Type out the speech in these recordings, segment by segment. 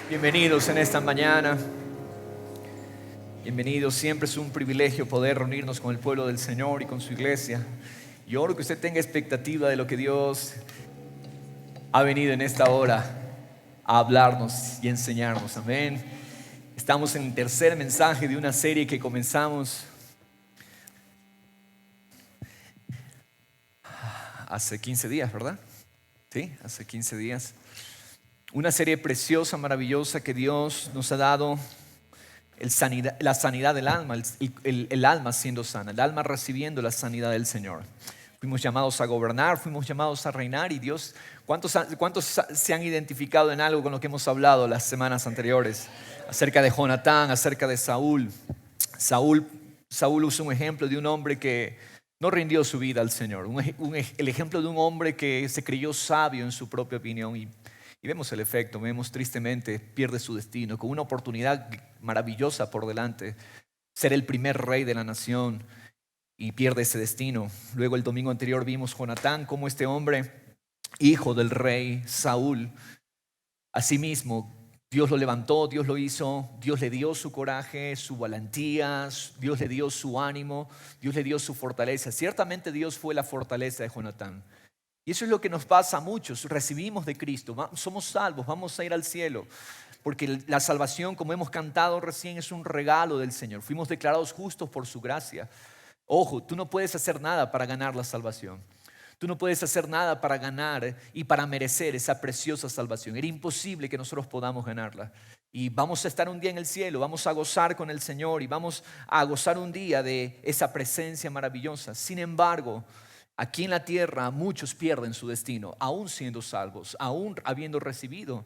Bienvenidos en esta mañana. Bienvenidos. Siempre es un privilegio poder reunirnos con el pueblo del Señor y con su iglesia. Yo oro que usted tenga expectativa de lo que Dios ha venido en esta hora a hablarnos y enseñarnos. Amén. Estamos en el tercer mensaje de una serie que comenzamos hace 15 días, ¿verdad? Sí, hace 15 días. Una serie preciosa, maravillosa que Dios nos ha dado, la sanidad del alma, el alma siendo sana, el alma recibiendo la sanidad del Señor. Fuimos llamados a gobernar, fuimos llamados a reinar y Dios, ¿cuántos se han identificado en algo con lo que hemos hablado las semanas anteriores? Acerca de Jonatán, acerca de Saúl. Saúl usa un ejemplo de un hombre que no rindió su vida al Señor. El ejemplo de un hombre que se creyó sabio en su propia opinión y vemos el efecto, vemos tristemente, pierde su destino, con una oportunidad maravillosa por delante, ser el primer rey de la nación, y pierde ese destino. Luego el domingo anterior vimos Jonatán, como este hombre, hijo del rey Saúl, asimismo, Dios lo levantó, Dios lo hizo, Dios le dio su coraje, su valentía, Dios le dio su ánimo, Dios le dio su fortaleza. Ciertamente Dios fue la fortaleza de Jonatán. Y eso es lo que nos pasa a muchos. Recibimos de Cristo, somos salvos, vamos a ir al cielo. Porque la salvación, como hemos cantado recién, es un regalo del Señor. Fuimos declarados justos por su gracia. Ojo, tú no puedes hacer nada para ganar la salvación. Tú no puedes hacer nada para ganar y para merecer esa preciosa salvación. Era imposible que nosotros podamos ganarla. Y vamos a estar un día en el cielo, vamos a gozar con el Señor y vamos a gozar un día de esa presencia maravillosa. Sin embargo, aquí en la tierra muchos pierden su destino, aún siendo salvos, aún habiendo recibido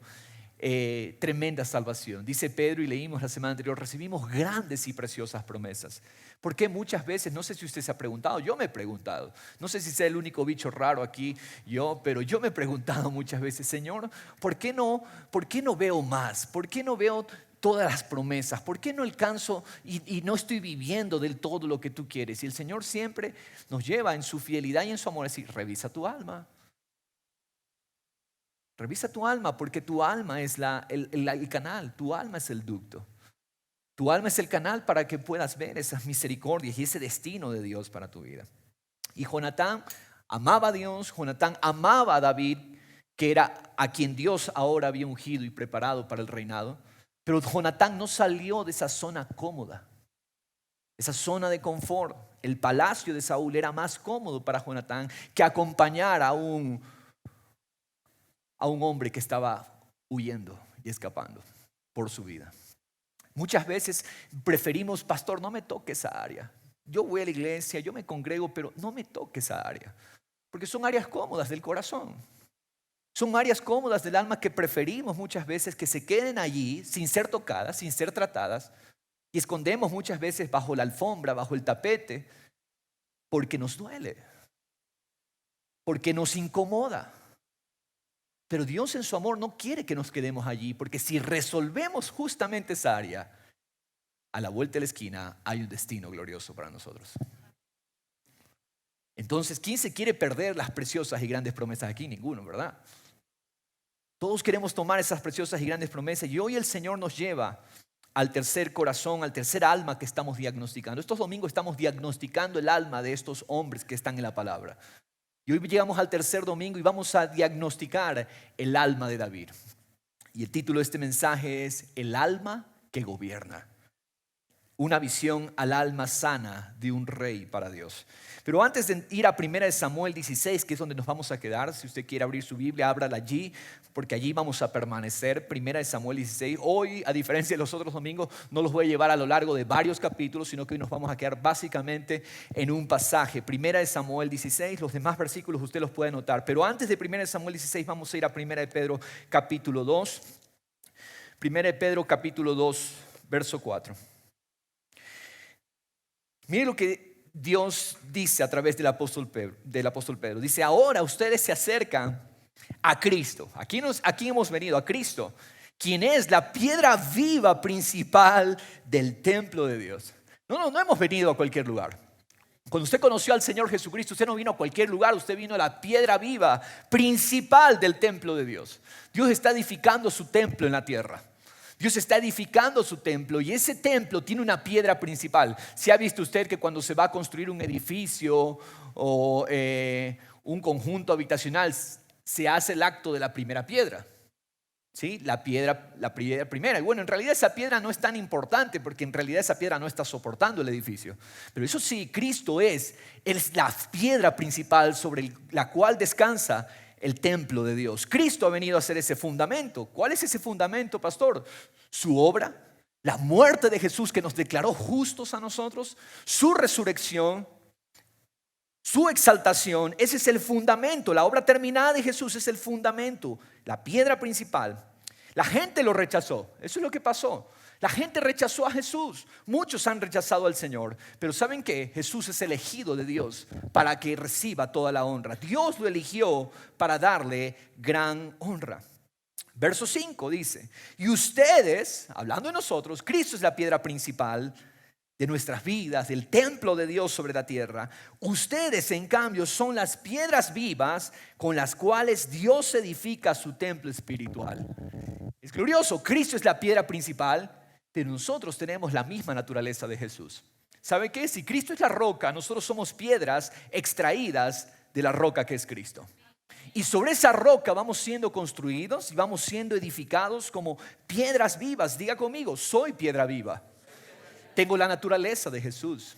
tremenda salvación. Dice Pedro, y leímos la semana anterior, recibimos grandes y preciosas promesas. Porque muchas veces, no sé si usted se ha preguntado, yo me he preguntado, no sé si sea el único bicho raro aquí, pero yo me he preguntado muchas veces, Señor, ¿por qué no veo más? ¿Por qué no veo todas las promesas? ¿Por qué no alcanzo y no estoy viviendo del todo lo que tú quieres? Y el Señor siempre nos lleva en su fidelidad y en su amor a decir, revisa tu alma. Revisa tu alma, porque tu alma es el canal, tu alma es el ducto. Tu alma es el canal para que puedas ver esas misericordias y ese destino de Dios para tu vida. Y Jonatán amaba a Dios, Jonatán amaba a David, que era a quien Dios ahora había ungido y preparado para el reinado. Pero Jonatán no salió de esa zona cómoda, esa zona de confort. El palacio de Saúl era más cómodo para Jonatán que acompañar a un hombre que estaba huyendo y escapando por su vida. Muchas veces preferimos, pastor, no me toque esa área. Yo voy a la iglesia, yo me congrego, pero no me toque esa área. Porque son áreas cómodas del corazón. Son áreas cómodas del alma que preferimos muchas veces que se queden allí sin ser tocadas, sin ser tratadas. Y escondemos muchas veces bajo la alfombra, bajo el tapete, porque nos duele, porque nos incomoda. Pero Dios en su amor no quiere que nos quedemos allí, porque si resolvemos justamente esa área, a la vuelta de la esquina hay un destino glorioso para nosotros. Entonces, ¿quién se quiere perder las preciosas y grandes promesas aquí? Ninguno, ¿verdad? Todos queremos tomar esas preciosas y grandes promesas y hoy el Señor nos lleva al tercer corazón, al tercer alma que estamos diagnosticando. Estos domingos estamos diagnosticando el alma de estos hombres que están en la palabra. Y hoy llegamos al tercer domingo y vamos a diagnosticar el alma de David. Y el título de este mensaje es El alma que gobierna. Una visión al alma sana de un rey para Dios. Pero antes de ir a 1 Samuel 16, que es donde nos vamos a quedar, si usted quiere abrir su Biblia, ábrala allí, porque allí vamos a permanecer. 1 Samuel 16. Hoy, a diferencia de los otros domingos, no los voy a llevar a lo largo de varios capítulos, sino que hoy nos vamos a quedar básicamente en un pasaje. 1 Samuel 16, los demás versículos usted los puede anotar. Pero antes de 1 Samuel 16 vamos a ir a 1 Pedro capítulo 2. 1 Pedro capítulo 2, verso 4. Mire lo que Dios dice a través del apóstol Pedro. Dice, ahora ustedes se acercan a Cristo. Aquí hemos venido a Cristo, quien es la piedra viva principal del templo de Dios. No hemos venido a cualquier lugar. Cuando usted conoció al Señor Jesucristo, usted no vino a cualquier lugar, usted vino a la piedra viva principal del templo de Dios. Dios está edificando su templo en la tierra. Dios está edificando su templo y ese templo tiene una piedra principal. ¿Se ha visto usted que cuando se va a construir un edificio o un conjunto habitacional se hace el acto de la primera piedra? ¿Sí? La piedra primera. Y bueno, en realidad esa piedra no es tan importante porque en realidad esa piedra no está soportando el edificio. Pero eso sí, Cristo es la piedra principal sobre la cual descansa el templo de Dios. Cristo ha venido a ser ese fundamento. ¿Cuál es ese fundamento, pastor? Su obra, la muerte de Jesús que nos declaró justos a nosotros, su resurrección, su exaltación. Ese es el fundamento. La obra terminada de Jesús es el fundamento, la piedra principal. La gente lo rechazó. Eso es lo que pasó. La gente rechazó a Jesús. Muchos han rechazado al Señor. Pero ¿saben qué? Jesús es elegido de Dios para que reciba toda la honra. Dios lo eligió para darle gran honra. Verso 5 dice: y ustedes, hablando de nosotros, Cristo es la piedra principal de nuestras vidas, del templo de Dios sobre la tierra. Ustedes, en cambio, son las piedras vivas con las cuales Dios edifica su templo espiritual. Es glorioso. Cristo es la piedra principal, pero nosotros tenemos la misma naturaleza de Jesús. ¿Sabe qué? Si Cristo es la roca, nosotros somos piedras extraídas de la roca que es Cristo. Y sobre esa roca vamos siendo construidos y vamos siendo edificados como piedras vivas. Diga conmigo: soy piedra viva. Tengo la naturaleza de Jesús.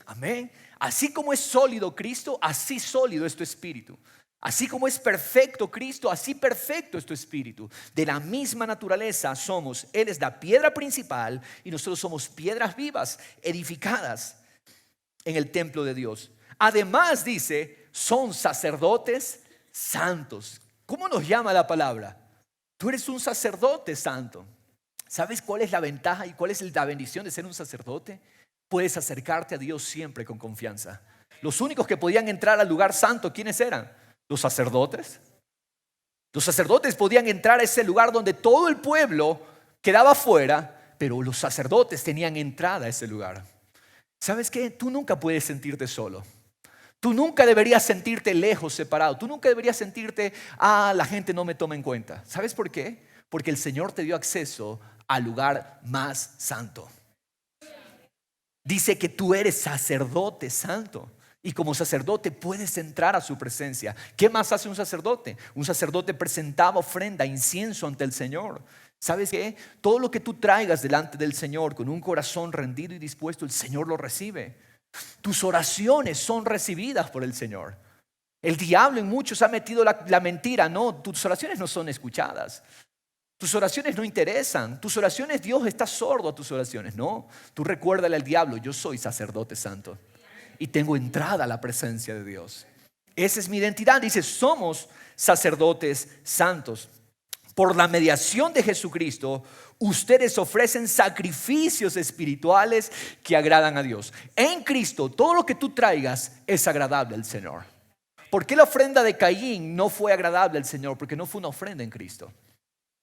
Amén. Así como es sólido Cristo, así sólido es tu espíritu. Así como es perfecto Cristo, así perfecto es tu espíritu. De la misma naturaleza somos. Él es la piedra principal y nosotros somos piedras vivas, edificadas en el templo de Dios. Además dice, son sacerdotes santos. ¿Cómo nos llama la palabra? Tú eres un sacerdote santo. ¿Sabes cuál es la ventaja y cuál es la bendición de ser un sacerdote? Puedes acercarte a Dios siempre con confianza. Los únicos que podían entrar al lugar santo, ¿quiénes eran? Los sacerdotes. Los sacerdotes podían entrar a ese lugar donde todo el pueblo quedaba fuera, pero los sacerdotes tenían entrada a ese lugar. ¿Sabes qué? Tú nunca puedes sentirte solo. Tú nunca deberías sentirte lejos, separado. Tú nunca deberías sentirte, la gente no me toma en cuenta. ¿Sabes por qué? Porque el Señor te dio acceso al lugar más santo. Dice que tú eres sacerdote santo. Y como sacerdote puedes entrar a su presencia. ¿Qué más hace un sacerdote? Un sacerdote presentaba ofrenda, incienso ante el Señor. ¿Sabes qué? Todo lo que tú traigas delante del Señor con un corazón rendido y dispuesto, el Señor lo recibe. Tus oraciones son recibidas por el Señor. El diablo en muchos ha metido la mentira. No, tus oraciones no son escuchadas. Tus oraciones no interesan. Tus oraciones, Dios está sordo a tus oraciones. No, tú recuérdale al diablo: yo soy sacerdote santo y tengo entrada a la presencia de Dios. Esa es mi identidad. Dice, somos sacerdotes santos. Por la mediación de Jesucristo, ustedes ofrecen sacrificios espirituales que agradan a Dios. En Cristo, todo lo que tú traigas es agradable al Señor. ¿Por qué la ofrenda de Caín no fue agradable al Señor? Porque no fue una ofrenda en Cristo.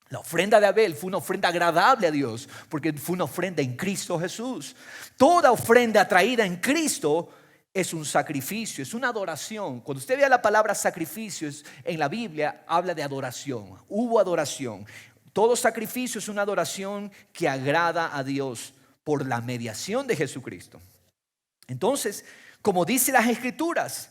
La ofrenda de Abel fue una ofrenda agradable a Dios porque fue una ofrenda en Cristo Jesús. Toda ofrenda traída en Cristo es un sacrificio, es una adoración. Cuando usted vea la palabra sacrificios en la Biblia, habla de adoración. Hubo adoración. Todo sacrificio es una adoración que agrada a Dios por la mediación de Jesucristo. Entonces, como dice las Escrituras,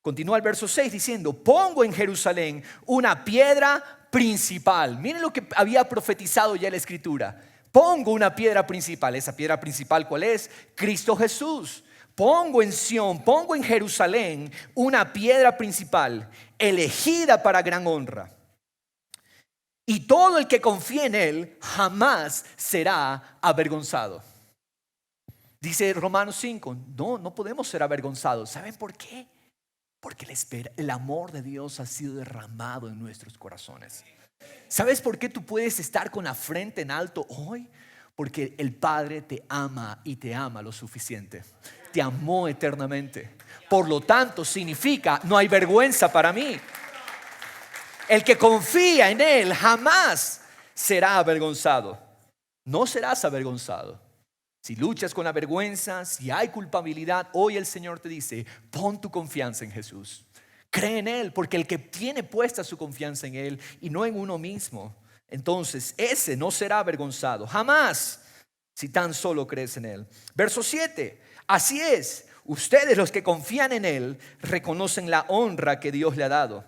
continúa el verso 6 diciendo: pongo en Jerusalén una piedra principal. Miren lo que había profetizado ya la Escritura. Pongo una piedra principal. ¿Esa piedra principal cuál es? Cristo Jesús. Pongo en Sión, pongo en Jerusalén una piedra principal, elegida para gran honra. Y todo el que confíe en él jamás será avergonzado. Dice Romanos 5, no podemos ser avergonzados. ¿Saben por qué? Porque el amor de Dios ha sido derramado en nuestros corazones. ¿Sabes por qué tú puedes estar con la frente en alto hoy? Porque el Padre te ama y te ama lo suficiente. Te amó eternamente. Por lo tanto, significa: no hay vergüenza para mí. El que confía en Él jamás será avergonzado. No serás avergonzado. Si luchas con la vergüenza, si hay culpabilidad, hoy el Señor te dice: pon tu confianza en Jesús. Cree en Él, porque el que tiene puesta su confianza en Él y no en uno mismo, entonces ese no será avergonzado jamás si tan solo crees en Él. Verso 7. Así es, ustedes los que confían en Él reconocen la honra que Dios le ha dado.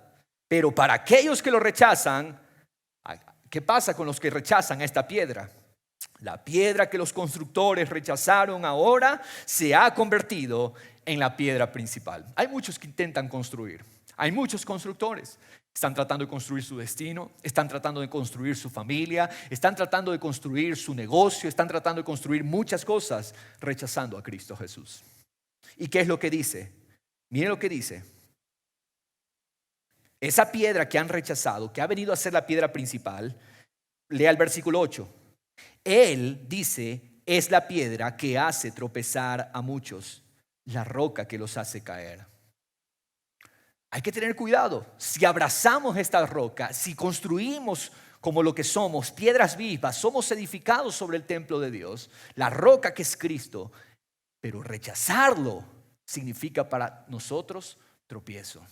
Pero para aquellos que lo rechazan, ¿qué pasa con los que rechazan esta piedra? La piedra que los constructores rechazaron ahora se ha convertido en la piedra principal. Hay muchos que intentan construir. Hay muchos constructores. Están tratando de construir su destino, están tratando de construir su familia, están tratando de construir su negocio, están tratando de construir muchas cosas rechazando a Cristo Jesús. ¿Y qué es lo que dice? Miren lo que dice. Esa piedra que han rechazado, que ha venido a ser la piedra principal, lea el versículo 8. Él, dice, es la piedra que hace tropezar a muchos, la roca que los hace caer. Hay que tener cuidado. Si abrazamos esta roca, si construimos como lo que somos, piedras vivas, somos edificados sobre el templo de Dios, la roca que es Cristo, pero rechazarlo significa para nosotros tropiezo.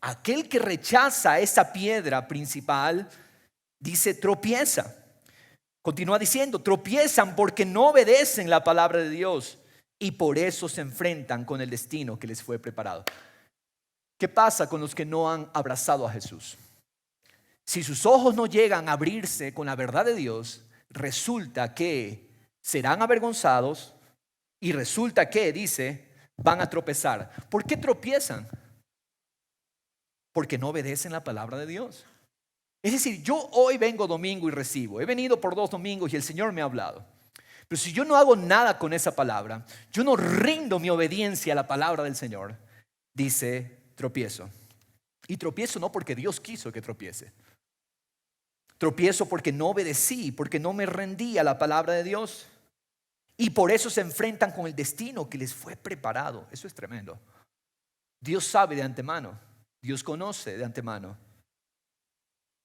Aquel que rechaza esa piedra principal, dice tropieza. Continúa diciendo, tropiezan porque no obedecen la palabra de Dios y por eso se enfrentan con el destino que les fue preparado. ¿Qué pasa con los que no han abrazado a Jesús? Si sus ojos no llegan a abrirse con la verdad de Dios, resulta que serán avergonzados y resulta que, dice, van a tropezar. ¿Por qué tropiezan? Porque no obedecen la palabra de Dios. Es decir, yo hoy vengo domingo y recibo. He venido por 2 domingos y el Señor me ha hablado. Pero si yo no hago nada con esa palabra, yo no rindo mi obediencia a la palabra del Señor, dice, tropiezo. Y tropiezo no porque Dios quiso que tropiece. Tropiezo porque no obedecí, porque no me rendí a la palabra de Dios. Y por eso se enfrentan con el destino que les fue preparado. Eso es tremendo. Dios sabe de antemano, Dios conoce de antemano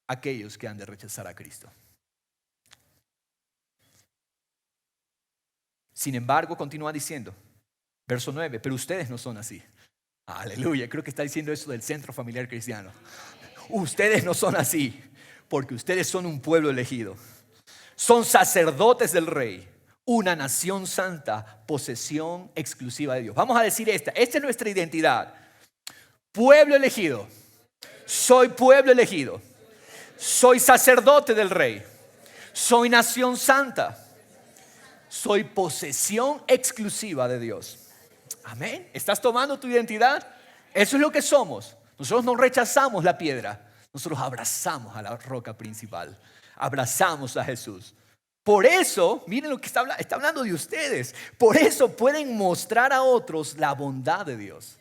aquellos que han de rechazar a Cristo. Sin embargo, continúa diciendo, verso 9, pero ustedes no son así. Aleluya, creo que está diciendo eso del Centro Familiar Cristiano. Ustedes no son así, porque ustedes son un pueblo elegido. Son sacerdotes del Rey, una nación santa, posesión exclusiva de Dios. Vamos a decir esta es nuestra identidad. Pueblo elegido, soy pueblo elegido. Soy sacerdote del Rey. Soy nación santa. Soy posesión exclusiva de Dios. Amén. ¿Estás tomando tu identidad? Eso es lo que somos. Nosotros no rechazamos la piedra. Nosotros abrazamos a la roca principal. Abrazamos a Jesús. Por eso, miren lo que está hablando de ustedes. Por eso pueden mostrar a otros la bondad de Dios.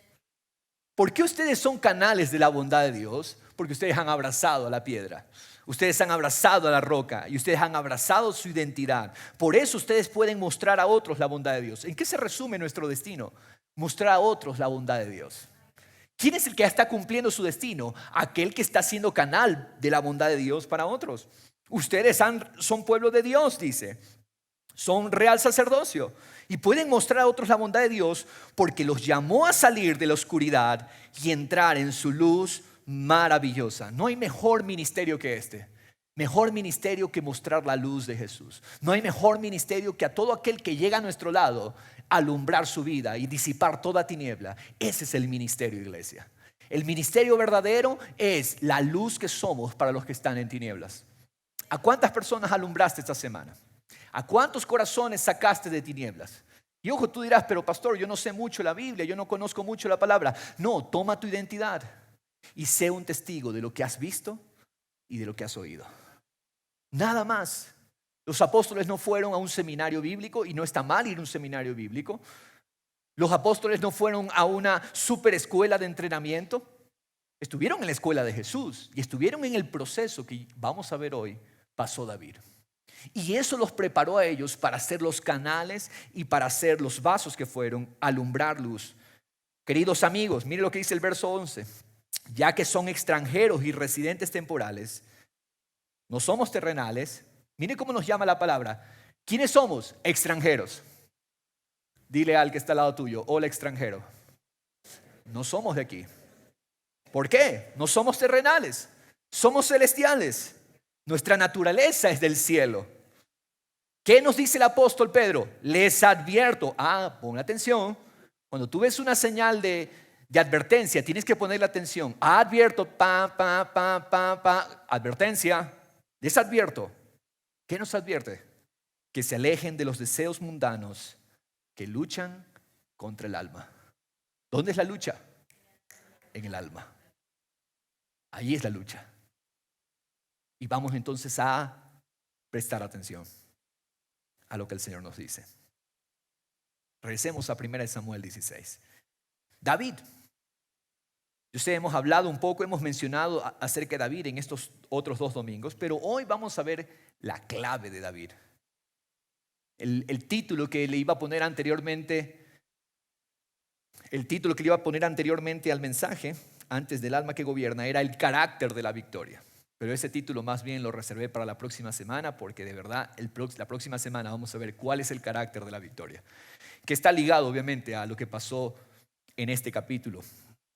¿Por qué ustedes son canales de la bondad de Dios? Porque ustedes han abrazado a la piedra. Ustedes han abrazado a la roca y ustedes han abrazado su identidad. Por eso ustedes pueden mostrar a otros la bondad de Dios. ¿En qué se resume nuestro destino? Mostrar a otros la bondad de Dios. ¿Quién es el que está cumpliendo su destino? Aquel que está siendo canal de la bondad de Dios para otros. Ustedes son pueblo de Dios, dice. Son real sacerdocio. Y pueden mostrar a otros la bondad de Dios porque los llamó a salir de la oscuridad y entrar en su luz maravillosa. No hay mejor ministerio que este. Mejor ministerio que mostrar la luz de Jesús. No hay mejor ministerio que a todo aquel que llega a nuestro lado alumbrar su vida y disipar toda tiniebla. Ese es el ministerio, iglesia. El ministerio verdadero es la luz que somos para los que están en tinieblas. ¿A cuántas personas alumbraste esta semana? ¿A cuántos corazones sacaste de tinieblas? Y ojo, tú dirás, pero pastor, yo no sé mucho la Biblia, yo no conozco mucho la palabra. No, toma tu identidad y sé un testigo de lo que has visto y de lo que has oído. Nada más. Los apóstoles no fueron a un seminario bíblico y no está mal ir a un seminario bíblico. Los apóstoles no fueron a una super escuela de entrenamiento. Estuvieron en la escuela de Jesús y estuvieron en el proceso que vamos a ver hoy pasó David. Y eso los preparó a ellos para ser los canales y para ser los vasos que fueron a alumbrar luz. Queridos amigos, miren lo que dice el verso 11. Ya que son extranjeros y residentes temporales, no somos terrenales. Miren cómo nos llama la palabra. ¿Quiénes somos? Extranjeros. Dile al que está al lado tuyo, hola extranjero. No somos de aquí. ¿Por qué? No somos terrenales, somos celestiales. Nuestra naturaleza es del cielo. ¿Qué nos dice el apóstol Pedro? Les advierto. Pon atención. Cuando tú ves una señal de advertencia, tienes que ponerle atención. Advierto, advertencia. Les advierto. ¿Qué nos advierte? Que se alejen de los deseos mundanos que luchan contra el alma. ¿Dónde es la lucha? En el alma. Ahí es la lucha. Y vamos entonces a prestar atención a lo que el Señor nos dice. Regresemos a 1 Samuel 16. David. Ustedes hemos hablado un poco, hemos mencionado acerca de David en estos otros 2 domingos, pero hoy vamos a ver la clave de David. El título que le iba a poner anteriormente, al mensaje, antes del alma que gobierna, era el carácter de la victoria. Pero ese título más bien lo reservé para la próxima semana, porque de verdad la próxima semana vamos a ver cuál es el carácter de la victoria, que está ligado obviamente a lo que pasó en este capítulo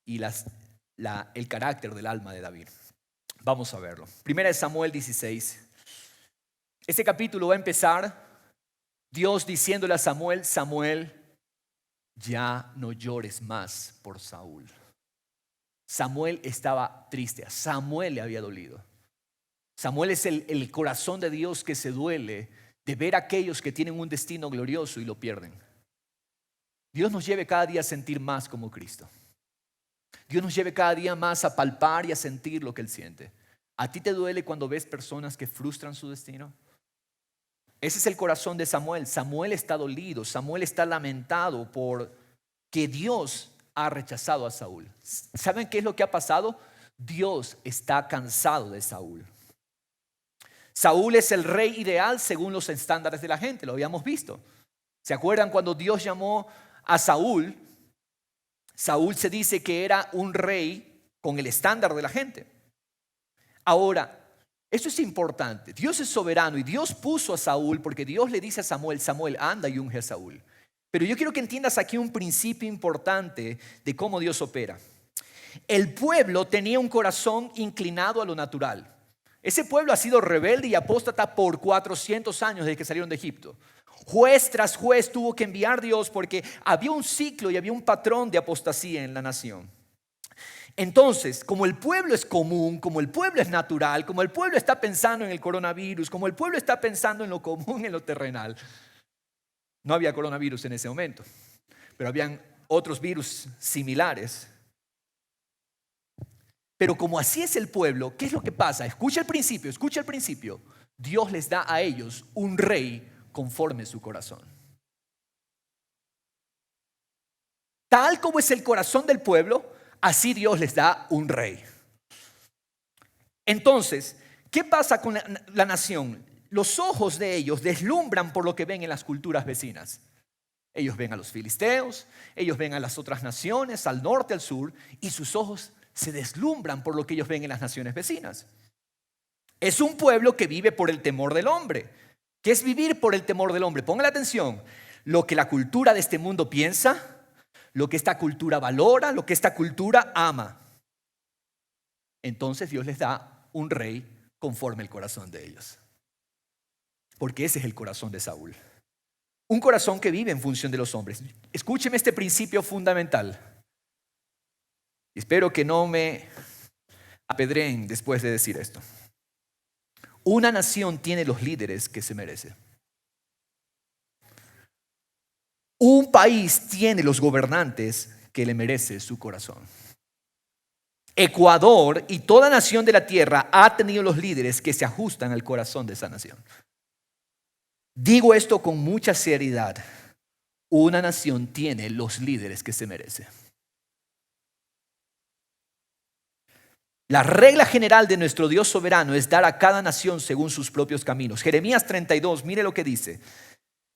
y el carácter del alma de David. Vamos a verlo. 1 Samuel 16. Este capítulo va a empezar Dios diciéndole a Samuel: Samuel, ya no llores más por Saúl. Samuel estaba triste, a Samuel le había dolido. Samuel es el corazón de Dios que se duele de ver a aquellos que tienen un destino glorioso y lo pierden. Dios nos lleve cada día a sentir más como Cristo. Dios nos lleve cada día más a palpar y a sentir lo que Él siente. ¿A ti te duele cuando ves personas que frustran su destino? Ese es el corazón de Samuel. Samuel está dolido, Samuel está lamentado por que Dios ha rechazado a Saúl. ¿Saben qué es lo que ha pasado? Dios está cansado de Saúl. Saúl es el rey ideal según los estándares de la gente, lo habíamos visto. ¿Se acuerdan cuando Dios llamó a Saúl? Saúl se dice que era un rey con el estándar de la gente. Ahora, esto es importante. Dios es soberano y Dios puso a Saúl porque Dios le dice a Samuel: Samuel, anda y unge a Saúl. Pero yo quiero que entiendas aquí un principio importante de cómo Dios opera. El pueblo tenía un corazón inclinado a lo natural. Ese pueblo ha sido rebelde y apóstata por 400 años desde que salieron de Egipto. Juez tras juez tuvo que enviar Dios porque había un ciclo y había un patrón de apostasía en la nación. Entonces, como el pueblo es común, como el pueblo es natural, como el pueblo está pensando en el coronavirus, como el pueblo está pensando en lo común, en lo terrenal. No había coronavirus en ese momento, pero habían otros virus similares. Pero como así es el pueblo, ¿qué es lo que pasa? Escucha el principio. Dios les da a ellos un rey conforme su corazón. Tal como es el corazón del pueblo, así Dios les da un rey. Entonces, ¿qué pasa con la nación? Los ojos de ellos deslumbran por lo que ven en las culturas vecinas. Ellos ven a los filisteos, ellos ven a las otras naciones, al norte, al sur, y sus ojos se deslumbran por lo que ellos ven en las naciones vecinas. Es un pueblo que vive por el temor del hombre. ¿Qué es vivir por el temor del hombre? Pongan atención. Lo que la cultura de este mundo piensa, lo que esta cultura valora, lo que esta cultura ama. Entonces Dios les da un rey conforme el corazón de ellos. Porque ese es el corazón de Saúl. Un corazón que vive en función de los hombres. Escúcheme este principio fundamental. Espero que no me apedreen después de decir esto. Una nación tiene los líderes que se merece. Un país tiene los gobernantes que le merece su corazón. Ecuador y toda nación de la tierra ha tenido los líderes que se ajustan al corazón de esa nación. Digo esto con mucha seriedad. Una nación tiene los líderes que se merece. La regla general de nuestro Dios soberano es dar a cada nación según sus propios caminos. Jeremías 32, mire lo que dice.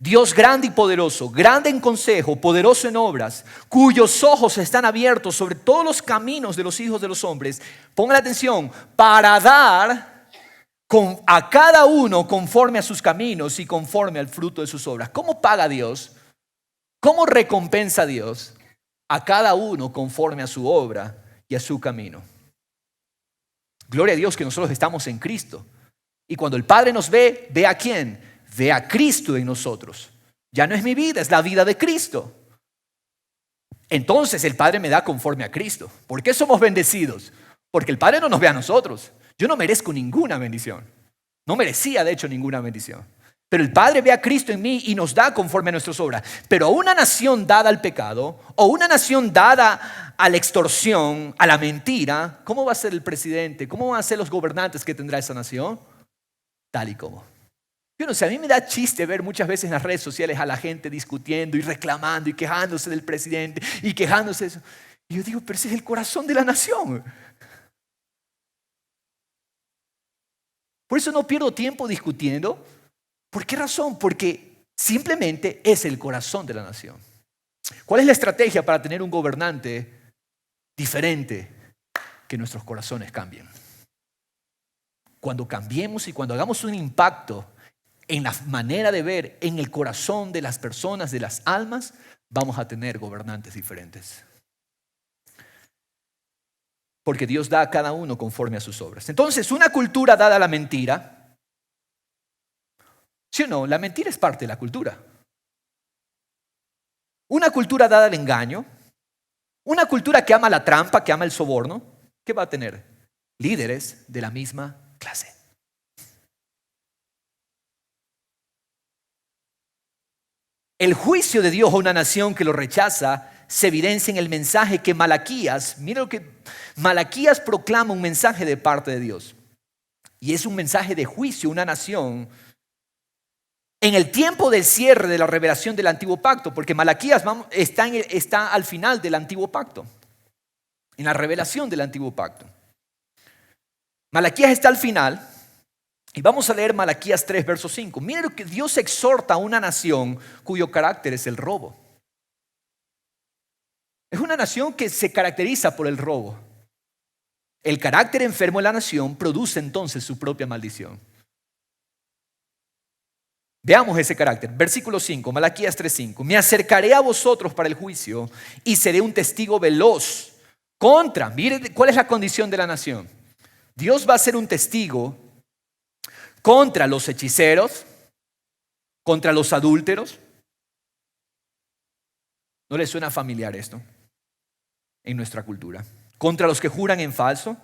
Dios grande y poderoso, grande en consejo, poderoso en obras, cuyos ojos están abiertos sobre todos los caminos de los hijos de los hombres. Pongan atención, para dar a cada uno conforme a sus caminos y conforme al fruto de sus obras. ¿Cómo paga Dios? ¿Cómo recompensa Dios? A cada uno conforme a su obra y a su camino. Gloria a Dios que nosotros estamos en Cristo. Y cuando el Padre nos ve, ¿ve a quién? Ve a Cristo en nosotros. Ya no es mi vida, es la vida de Cristo. Entonces el Padre me da conforme a Cristo. ¿Por qué somos bendecidos? Porque el Padre no nos ve a nosotros. Yo no merezco ninguna bendición. No merecía, de hecho, ninguna bendición. Pero el Padre ve a Cristo en mí y nos da conforme a nuestras obras. Pero a una nación dada al pecado, o una nación dada a la extorsión, a la mentira, ¿cómo va a ser el presidente? ¿Cómo van a ser los gobernantes que tendrá esa nación? Tal y como. Yo no sé, a mí me da chiste ver muchas veces en las redes sociales a la gente discutiendo y reclamando y quejándose del presidente y quejándose de eso. Y yo digo, pero ese es el corazón de la nación. Por eso no pierdo tiempo discutiendo. ¿Por qué razón? Porque simplemente es el corazón de la nación. ¿Cuál es la estrategia para tener un gobernante diferente? Que nuestros corazones cambien. Cuando cambiemos y cuando hagamos un impacto en la manera de ver, en el corazón de las personas, de las almas, vamos a tener gobernantes diferentes. Porque Dios da a cada uno conforme a sus obras. Entonces, una cultura dada a la mentira, ¿sí o no? La mentira es parte de la cultura. Una cultura dada al engaño, una cultura que ama la trampa, que ama el soborno, ¿qué va a tener? Líderes de la misma clase. El juicio de Dios a una nación que lo rechaza se evidencia en el mensaje que Malaquías, mira lo que Malaquías proclama, un mensaje de parte de Dios. Y es un mensaje de juicio a una nación en el tiempo del cierre de la revelación del antiguo pacto, porque Malaquías está al final del antiguo pacto, en la revelación del antiguo pacto. Malaquías está al final. Y vamos a leer Malaquías 3, verso 5. Miren lo que Dios exhorta a una nación cuyo carácter es el robo. Es una nación que se caracteriza por el robo. El carácter enfermo de la nación produce entonces su propia maldición. Veamos ese carácter. Versículo 5, Malaquías 3, 5. Me acercaré a vosotros para el juicio y seré un testigo veloz contra. Miren cuál es la condición de la nación. Dios va a ser un testigo contra los hechiceros, contra los adúlteros. ¿No les suena familiar esto en nuestra cultura? Contra los que juran en falso,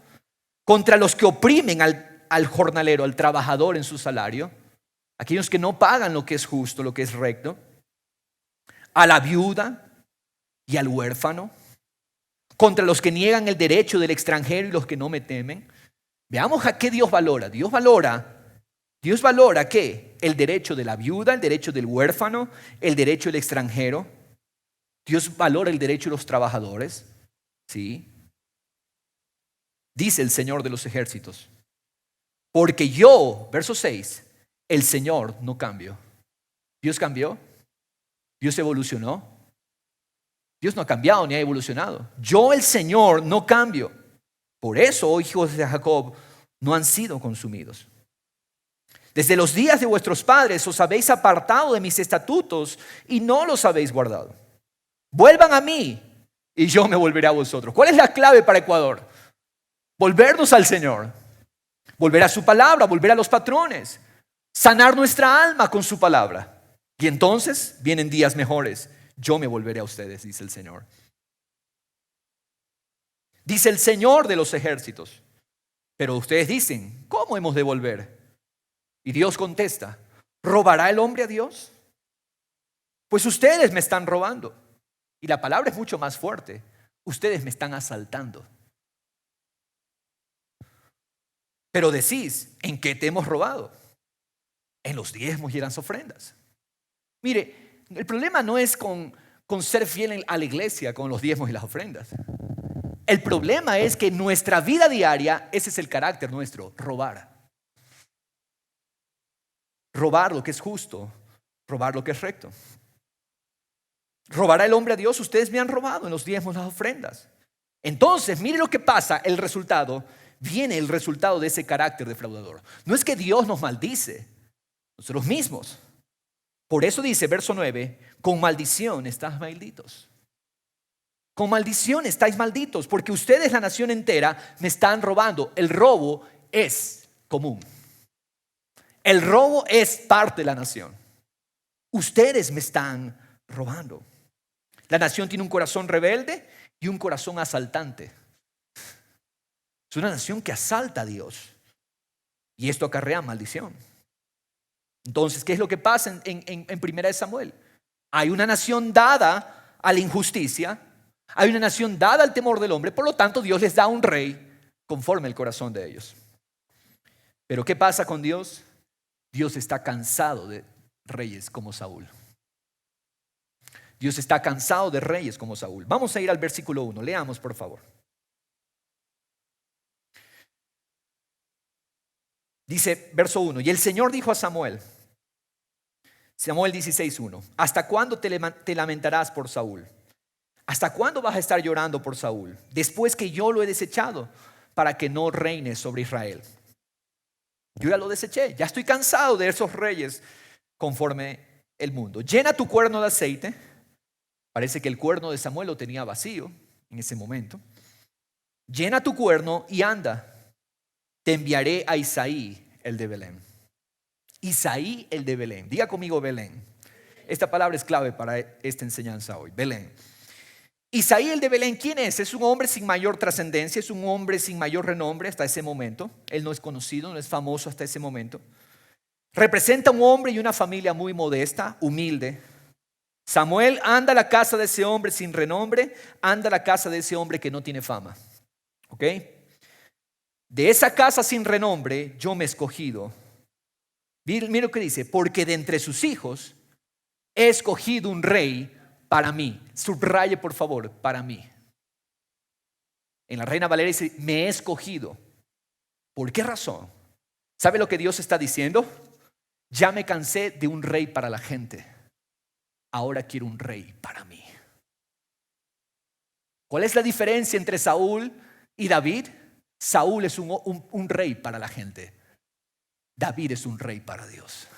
contra los que oprimen al jornalero, al trabajador en su salario, aquellos que no pagan lo que es justo, lo que es recto, a la viuda y al huérfano, contra los que niegan el derecho del extranjero y los que no me temen. Veamos a qué Dios valora. Dios valora ¿qué? El derecho de la viuda, el derecho del huérfano, el derecho del extranjero. Dios valora el derecho de los trabajadores. ¿Sí? Dice el Señor de los ejércitos. Porque yo, verso 6, el Señor no cambio. ¿Dios cambió? ¿Dios evolucionó? Dios no ha cambiado ni ha evolucionado. Yo, el Señor, no cambio. Por eso, oh hijos de Jacob, no han sido consumidos. Desde los días de vuestros padres os habéis apartado de mis estatutos y no los habéis guardado. Vuelvan a mí y yo me volveré a vosotros. ¿Cuál es la clave para Ecuador? Volvernos al Señor. Volver a su palabra, volver a los patrones. Sanar nuestra alma con su palabra. Y entonces vienen días mejores. Yo me volveré a ustedes, dice el Señor. Dice el Señor de los ejércitos. Pero ustedes dicen, ¿cómo hemos de volver? Y Dios contesta, ¿robará el hombre a Dios? Pues ustedes me están robando. Y la palabra es mucho más fuerte. Ustedes me están asaltando. Pero decís, ¿en qué te hemos robado? En los diezmos y en las ofrendas. Mire, el problema no es con ser fiel a la iglesia con los diezmos y las ofrendas. El problema es que en nuestra vida diaria, ese es el carácter nuestro, robar. Robar lo que es justo, robar lo que es recto. ¿Robará el hombre a Dios? Ustedes me han robado en los diezmos y las ofrendas. Entonces, mire lo que pasa, el resultado, viene el resultado de ese carácter defraudador. No es que Dios nos maldice, nosotros mismos. Por eso dice, verso 9, con maldición estáis malditos. Con maldición estáis malditos, porque ustedes, la nación entera, me están robando. El robo es común. El robo es parte de la nación. Ustedes me están robando. La nación tiene un corazón rebelde y un corazón asaltante. Es una nación que asalta a Dios. Y esto acarrea maldición. Entonces, ¿qué es lo que pasa en Primera de Samuel? Hay una nación dada a la injusticia. Hay una nación dada al temor del hombre. Por lo tanto, Dios les da un rey conforme el corazón de ellos. Pero ¿qué pasa con Dios? Dios está cansado de reyes como Saúl. Dios está cansado de reyes como Saúl. Vamos a ir al versículo 1. Leamos, por favor. Dice, verso 1. Y el Señor dijo a Samuel, Samuel 16:1, ¿hasta cuándo te lamentarás por Saúl? ¿Hasta cuándo vas a estar llorando por Saúl? Después que yo lo he desechado para que no reine sobre Israel. Yo ya lo deseché, ya estoy cansado de esos reyes conforme el mundo. Llena tu cuerno de aceite. Parece que el cuerno de Samuel lo tenía vacío en ese momento. Llena tu cuerno y anda. Te enviaré a Isaí, el de Belén. Isaí, el de Belén. Diga conmigo Belén. Esta palabra es clave para esta enseñanza hoy. Belén. Isaí, el de Belén, ¿quién es? Es un hombre sin mayor trascendencia, es un hombre sin mayor renombre hasta ese momento. Él no es conocido, no es famoso hasta ese momento. Representa un hombre y una familia muy modesta, humilde. Samuel, anda a la casa de ese hombre sin renombre, anda a la casa de ese hombre que no tiene fama. ¿Ok? De esa casa sin renombre yo me he escogido. Mira lo que dice, porque de entre sus hijos he escogido un rey para mí. Subraye por favor, para mí. En la Reina Valera dice, me he escogido. ¿Por qué razón? ¿Sabe lo que Dios está diciendo? Ya me cansé de un rey para la gente. Ahora quiero un rey para mí. ¿Cuál es la diferencia entre Saúl y David? Saúl es un rey para la gente. David es un rey para Dios.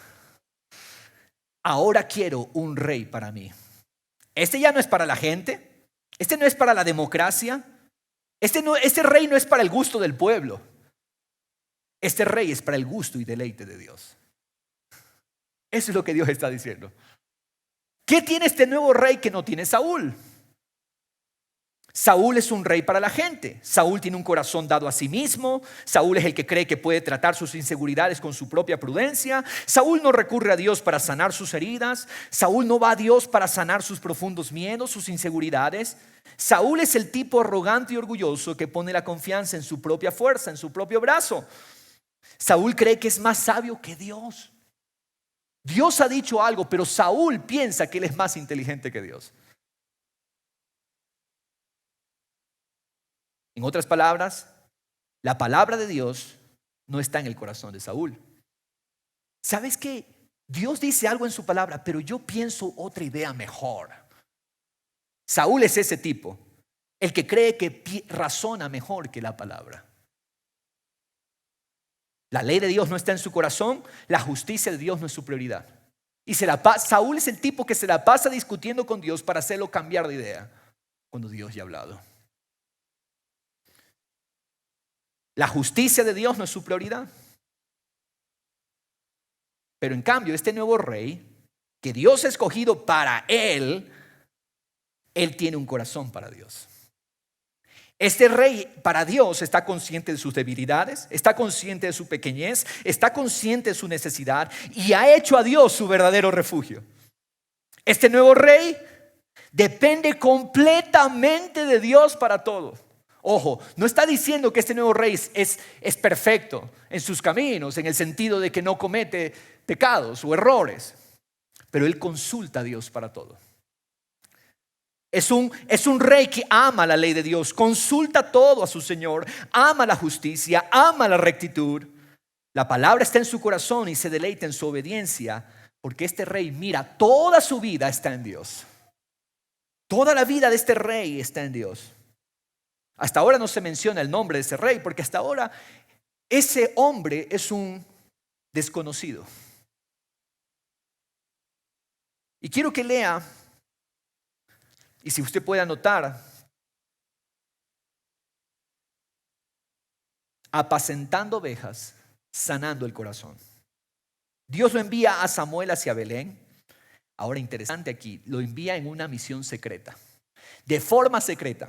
Ahora quiero un rey para mí. Este ya no es para la gente. Este no es para la democracia. Este rey no es para el gusto del pueblo. Este rey es para el gusto y deleite de Dios. Eso es lo que Dios está diciendo. ¿Qué tiene este nuevo rey que no tiene Saúl? Saúl es un rey para la gente. Saúl tiene un corazón dado a sí mismo. Saúl es el que cree que puede tratar sus inseguridades con su propia prudencia. Saúl no recurre a Dios para sanar sus heridas. Saúl no va a Dios para sanar sus profundos miedos, sus inseguridades. Saúl es el tipo arrogante y orgulloso que pone la confianza en su propia fuerza, en su propio brazo. Saúl cree que es más sabio que Dios. Dios ha dicho algo, pero Saúl piensa que él es más inteligente que Dios. En otras palabras, la palabra de Dios no está en el corazón de Saúl. ¿Sabes qué? Dios dice algo en su palabra, pero yo pienso otra idea mejor. Saúl es ese tipo, el que cree que razona mejor que la palabra. La ley de Dios no está en su corazón, la justicia de Dios no es su prioridad. Y Saúl es el tipo que se la pasa discutiendo con Dios para hacerlo cambiar de idea cuando Dios ya ha hablado. La justicia de Dios no es su prioridad. Pero en cambio, este nuevo rey que Dios ha escogido para él tiene un corazón para Dios. Este rey para Dios está consciente de sus debilidades, está consciente de su pequeñez, está consciente de su necesidad y ha hecho a Dios su verdadero refugio. Este nuevo rey depende completamente de Dios para todo. Ojo, no está diciendo que este nuevo rey es perfecto en sus caminos, en el sentido de que no comete pecados o errores, pero él consulta a Dios para todo. Es un rey que ama la ley de Dios, consulta todo a su Señor, ama la justicia, ama la rectitud. La palabra está en su corazón y se deleita en su obediencia, porque este rey, mira, toda su vida está en Dios. Toda la vida de este rey está en Dios. Hasta ahora no se menciona el nombre de ese rey, porque hasta ahora ese hombre es un desconocido. Y quiero que lea, y si usted puede anotar, apacentando ovejas, sanando el corazón. Dios lo envía a Samuel hacia Belén. Ahora, interesante aquí, lo envía en una misión secreta, de forma secreta,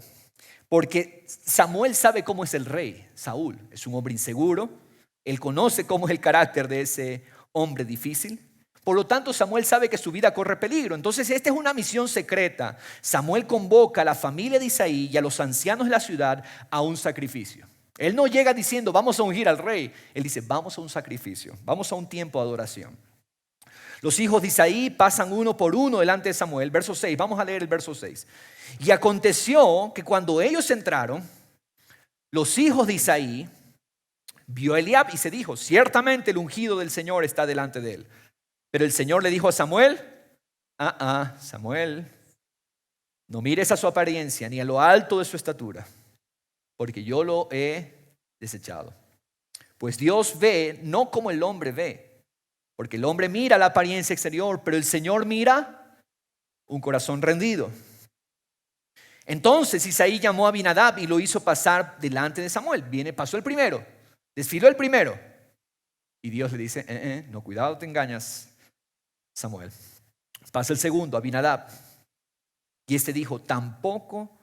porque Samuel sabe cómo es el rey, Saúl. Es un hombre inseguro, él conoce cómo es el carácter de ese hombre difícil. Por lo tanto, Samuel sabe que su vida corre peligro. Entonces, esta es una misión secreta. Samuel convoca a la familia de Isaí y a los ancianos de la ciudad a un sacrificio. Él no llega diciendo, vamos a ungir al rey. Él dice, vamos a un sacrificio, vamos a un tiempo de adoración. Los hijos de Isaí pasan uno por uno delante de Samuel. Verso 6, vamos a leer el verso 6. Y aconteció que cuando ellos entraron, los hijos de Isaí vio a Eliab y se dijo, ciertamente el ungido del Señor está delante de él. Pero el Señor le dijo a Samuel, Samuel, no mires a su apariencia ni a lo alto de su estatura, porque yo lo he desechado. Pues Dios ve no como el hombre ve, porque el hombre mira la apariencia exterior, pero el Señor mira un corazón rendido. Entonces Isaí llamó a Abinadab y lo hizo pasar delante de Samuel. Pasó el primero, desfiló el primero. Y Dios le dice, no, cuidado, te engañas, Samuel. Pasa el segundo, Abinadab. Y este dijo, tampoco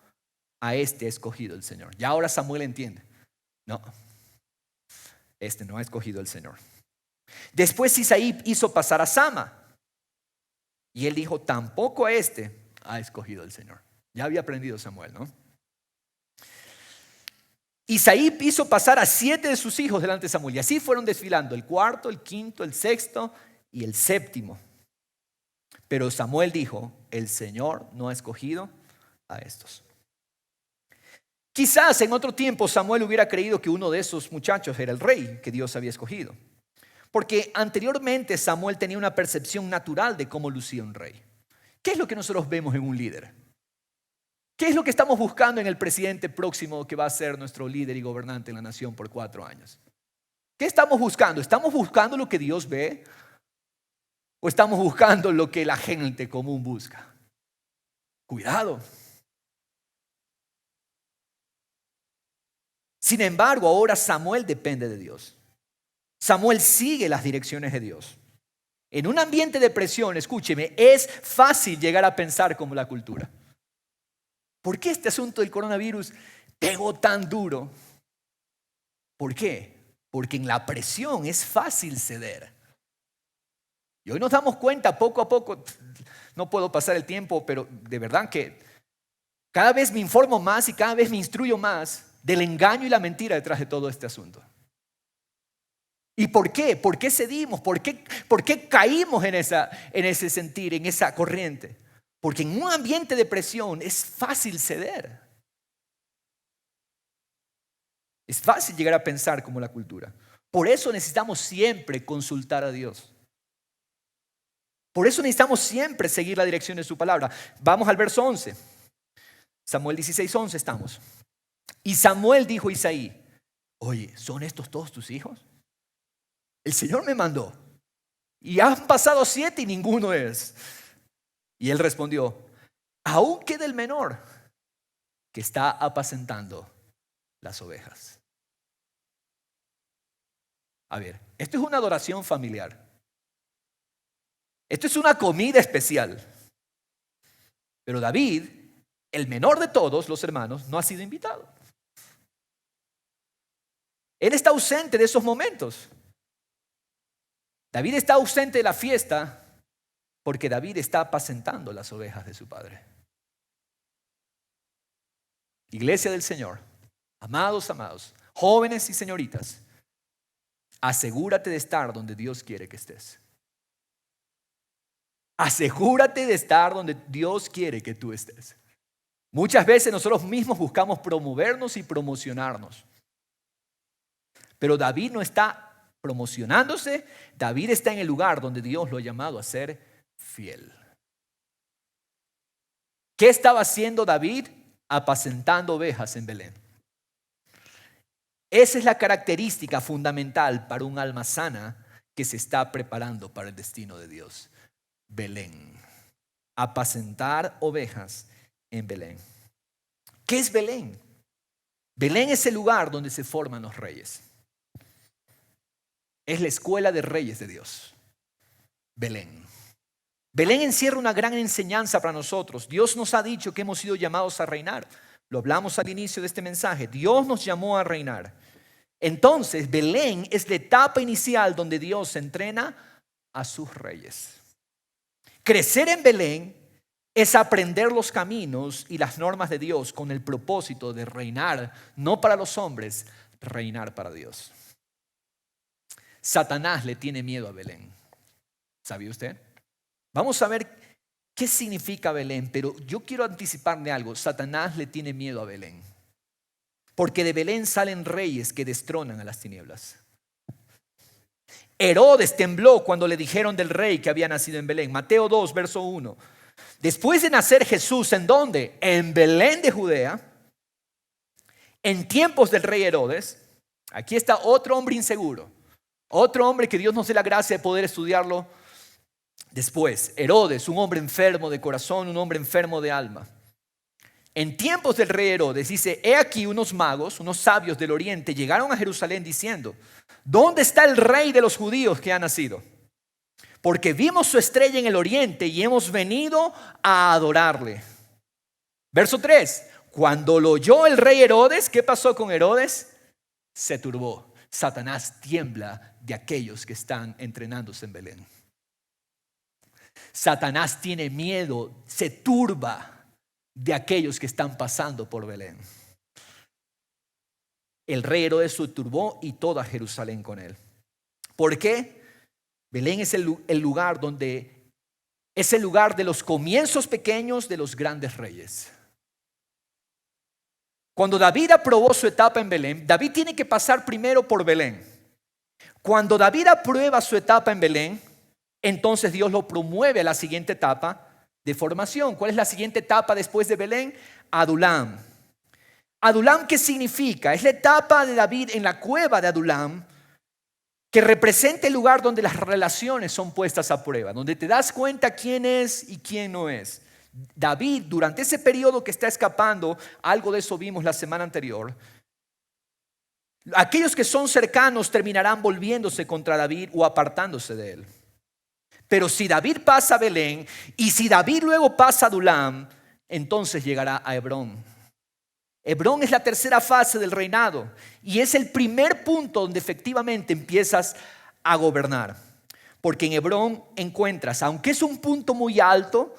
a este ha escogido el Señor. Y ahora Samuel entiende. No, este no ha escogido el Señor. Después Isaí hizo pasar a Sama. Y él dijo, tampoco a este ha escogido el Señor. Ya había aprendido Samuel, ¿no? Isaí hizo pasar a 7 de sus hijos delante de Samuel. Y así fueron desfilando, el cuarto, el quinto, el sexto y el séptimo. Pero Samuel dijo, el Señor no ha escogido a estos. Quizás en otro tiempo Samuel hubiera creído que uno de esos muchachos era el rey que Dios había escogido. Porque anteriormente Samuel tenía una percepción natural de cómo lucía un rey. ¿Qué es lo que nosotros vemos en un líder? ¿Qué es lo que estamos buscando en el presidente próximo que va a ser nuestro líder y gobernante en la nación por 4 años? ¿Qué estamos buscando? ¿Estamos buscando lo que Dios ve? ¿O estamos buscando lo que la gente común busca? Cuidado. Sin embargo, ahora Samuel depende de Dios. Samuel sigue las direcciones de Dios. En un ambiente de presión, escúcheme, es fácil llegar a pensar como la cultura. ¿Por qué este asunto del coronavirus pegó tan duro? ¿Por qué? Porque en la presión es fácil ceder. Y hoy nos damos cuenta poco a poco, no puedo pasar el tiempo, pero de verdad que cada vez me informo más y cada vez me instruyo más del engaño y la mentira detrás de todo este asunto. ¿Y por qué? ¿Por qué cedimos? ¿Por qué caímos en ese sentir, en esa corriente? Porque en un ambiente de presión es fácil ceder. Es fácil llegar a pensar como la cultura. Por eso necesitamos siempre consultar a Dios. Por eso necesitamos siempre seguir la dirección de su palabra. Vamos al verso 11. Samuel 16:11 estamos. Y Samuel dijo a Isaí, oye, ¿son estos todos tus hijos? El Señor me mandó. Y han pasado 7 y ninguno es. Y él respondió, aún queda el menor que está apacentando las ovejas. A ver, esto es una adoración familiar. Esto es una comida especial. Pero David, el menor de todos los hermanos, no ha sido invitado. Él está ausente de esos momentos. David está ausente de la fiesta porque David está apacentando las ovejas de su padre. Iglesia del Señor, amados, jóvenes y señoritas, asegúrate de estar donde Dios quiere que estés. Asegúrate de estar donde Dios quiere que tú estés. Muchas veces nosotros mismos buscamos promovernos y promocionarnos. Pero David no está promocionándose, David está en el lugar donde Dios lo ha llamado a ser fiel. ¿Qué estaba haciendo David? Apacentando ovejas en Belén. Esa es la característica fundamental para un alma sana que se está preparando para el destino de Dios. Belén. Apacentar ovejas en Belén. ¿Qué es Belén? Belén es el lugar donde se forman los reyes. Es la escuela de reyes de Dios. Belén. Belén encierra una gran enseñanza para nosotros. Dios nos ha dicho que hemos sido llamados a reinar. Lo hablamos al inicio de este mensaje. Dios nos llamó a reinar. Entonces, Belén es la etapa inicial donde Dios entrena a sus reyes. Crecer en Belén es aprender los caminos y las normas de Dios con el propósito de reinar, no para los hombres, reinar para Dios. Satanás le tiene miedo a Belén. ¿Sabía usted? Vamos a ver qué significa Belén, pero yo quiero anticiparle algo. Satanás le tiene miedo a Belén, porque de Belén salen reyes que destronan a las tinieblas. Herodes tembló cuando le dijeron del rey que había nacido en Belén. Mateo 2, verso 1. Después de nacer Jesús, ¿en dónde? En Belén de Judea, en tiempos del rey Herodes. Aquí está otro hombre inseguro, otro hombre que Dios nos dé la gracia de poder estudiarlo después. Herodes, un hombre enfermo de corazón, un hombre enfermo de alma. En tiempos del rey Herodes, dice, he aquí unos magos, unos sabios del oriente, llegaron a Jerusalén diciendo, ¿dónde está el rey de los judíos que ha nacido? Porque vimos su estrella en el oriente y hemos venido a adorarle. Verso 3, cuando lo oyó el rey Herodes, ¿qué pasó con Herodes? Se turbó. Satanás tiembla de aquellos que están entrenándose en Belén. Satanás tiene miedo, se turba de aquellos que están pasando por Belén. El rey Herodes se turbó y toda Jerusalén con él. ¿Por qué? Belén es el lugar donde es el lugar de los comienzos pequeños de los grandes reyes. Cuando David aprobó su etapa en Belén, David tiene que pasar primero por Belén. Cuando David aprueba su etapa en Belén, entonces Dios lo promueve a la siguiente etapa de formación. ¿Cuál es la siguiente etapa después de Belén? Adulam. Adulam, ¿qué significa? Es la etapa de David en la cueva de Adulam, que representa el lugar donde las relaciones son puestas a prueba, donde te das cuenta quién es y quién no es. David, durante ese periodo que está escapando, algo de eso vimos la semana anterior, aquellos que son cercanos terminarán volviéndose contra David o apartándose de él. Pero si David pasa a Belén y si David luego pasa a Adulam, entonces llegará a Hebrón. Hebrón es la tercera fase del reinado y es el primer punto donde efectivamente empiezas a gobernar. Porque en Hebrón encuentras, aunque es un punto muy alto,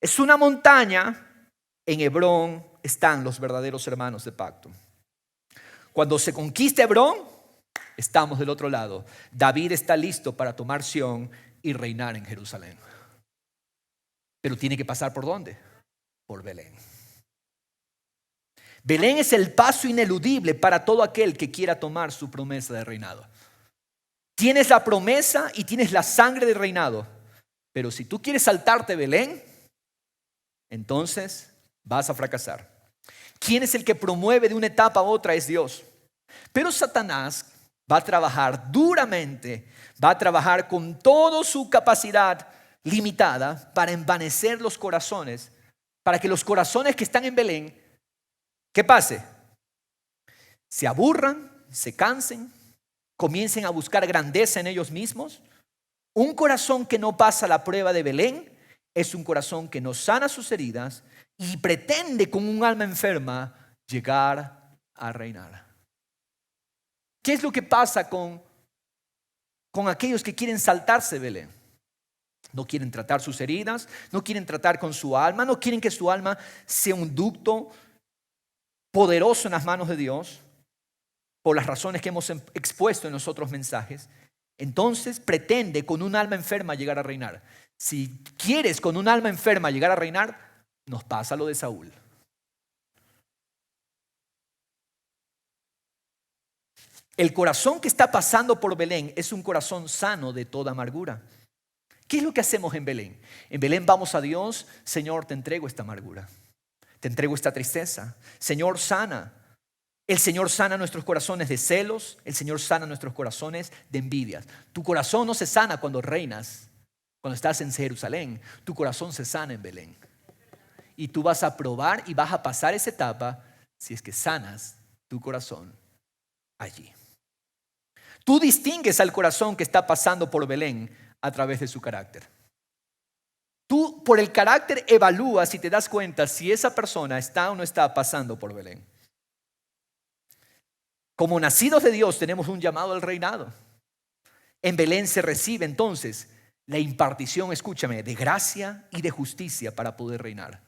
es una montaña, en Hebrón están los verdaderos hermanos de pacto. Cuando se conquista Hebrón, estamos del otro lado. David está listo para tomar Sión y reinar en Jerusalén. Pero tiene que pasar ¿por dónde? Por Belén. Belén es el paso ineludible para todo aquel que quiera tomar su promesa de reinado. Tienes la promesa y tienes la sangre de reinado, pero si tú quieres saltarte Belén, entonces vas a fracasar. ¿Quién es el que promueve de una etapa a otra? Es Dios. Pero Satanás va a trabajar duramente, va a trabajar con toda su capacidad limitada para envanecer los corazones, para que los corazones que están en Belén, ¿qué pase? Se aburran, se cansen, comiencen a buscar grandeza en ellos mismos. Un corazón que no pasa la prueba de Belén es un corazón que no sana sus heridas y pretende con un alma enferma llegar a reinar. ¿Qué es lo que pasa con aquellos que quieren saltarse Belén? No quieren tratar sus heridas, no quieren tratar con su alma, no quieren que su alma sea un ducto poderoso en las manos de Dios, por las razones que hemos expuesto en los otros mensajes. Entonces pretende con un alma enferma llegar a reinar. Si quieres con un alma enferma llegar a reinar, nos pasa lo de Saúl. El corazón que está pasando por Belén es un corazón sano de toda amargura. ¿Qué es lo que hacemos en Belén? En Belén vamos a Dios, Señor, te entrego esta amargura, te entrego esta tristeza. Señor, sana. El Señor sana nuestros corazones de celos, el Señor sana nuestros corazones de envidias. Tu corazón no se sana cuando reinas, cuando estás en Jerusalén, tu corazón se sana en Belén. Y tú vas a probar y vas a pasar esa etapa si es que sanas tu corazón allí. Tú distingues al corazón que está pasando por Belén a través de su carácter. Tú por el carácter evalúas y te das cuenta si esa persona está o no está pasando por Belén. Como nacidos de Dios tenemos un llamado al reinado. En Belén se recibe entonces la impartición, escúchame, de gracia y de justicia para poder reinar.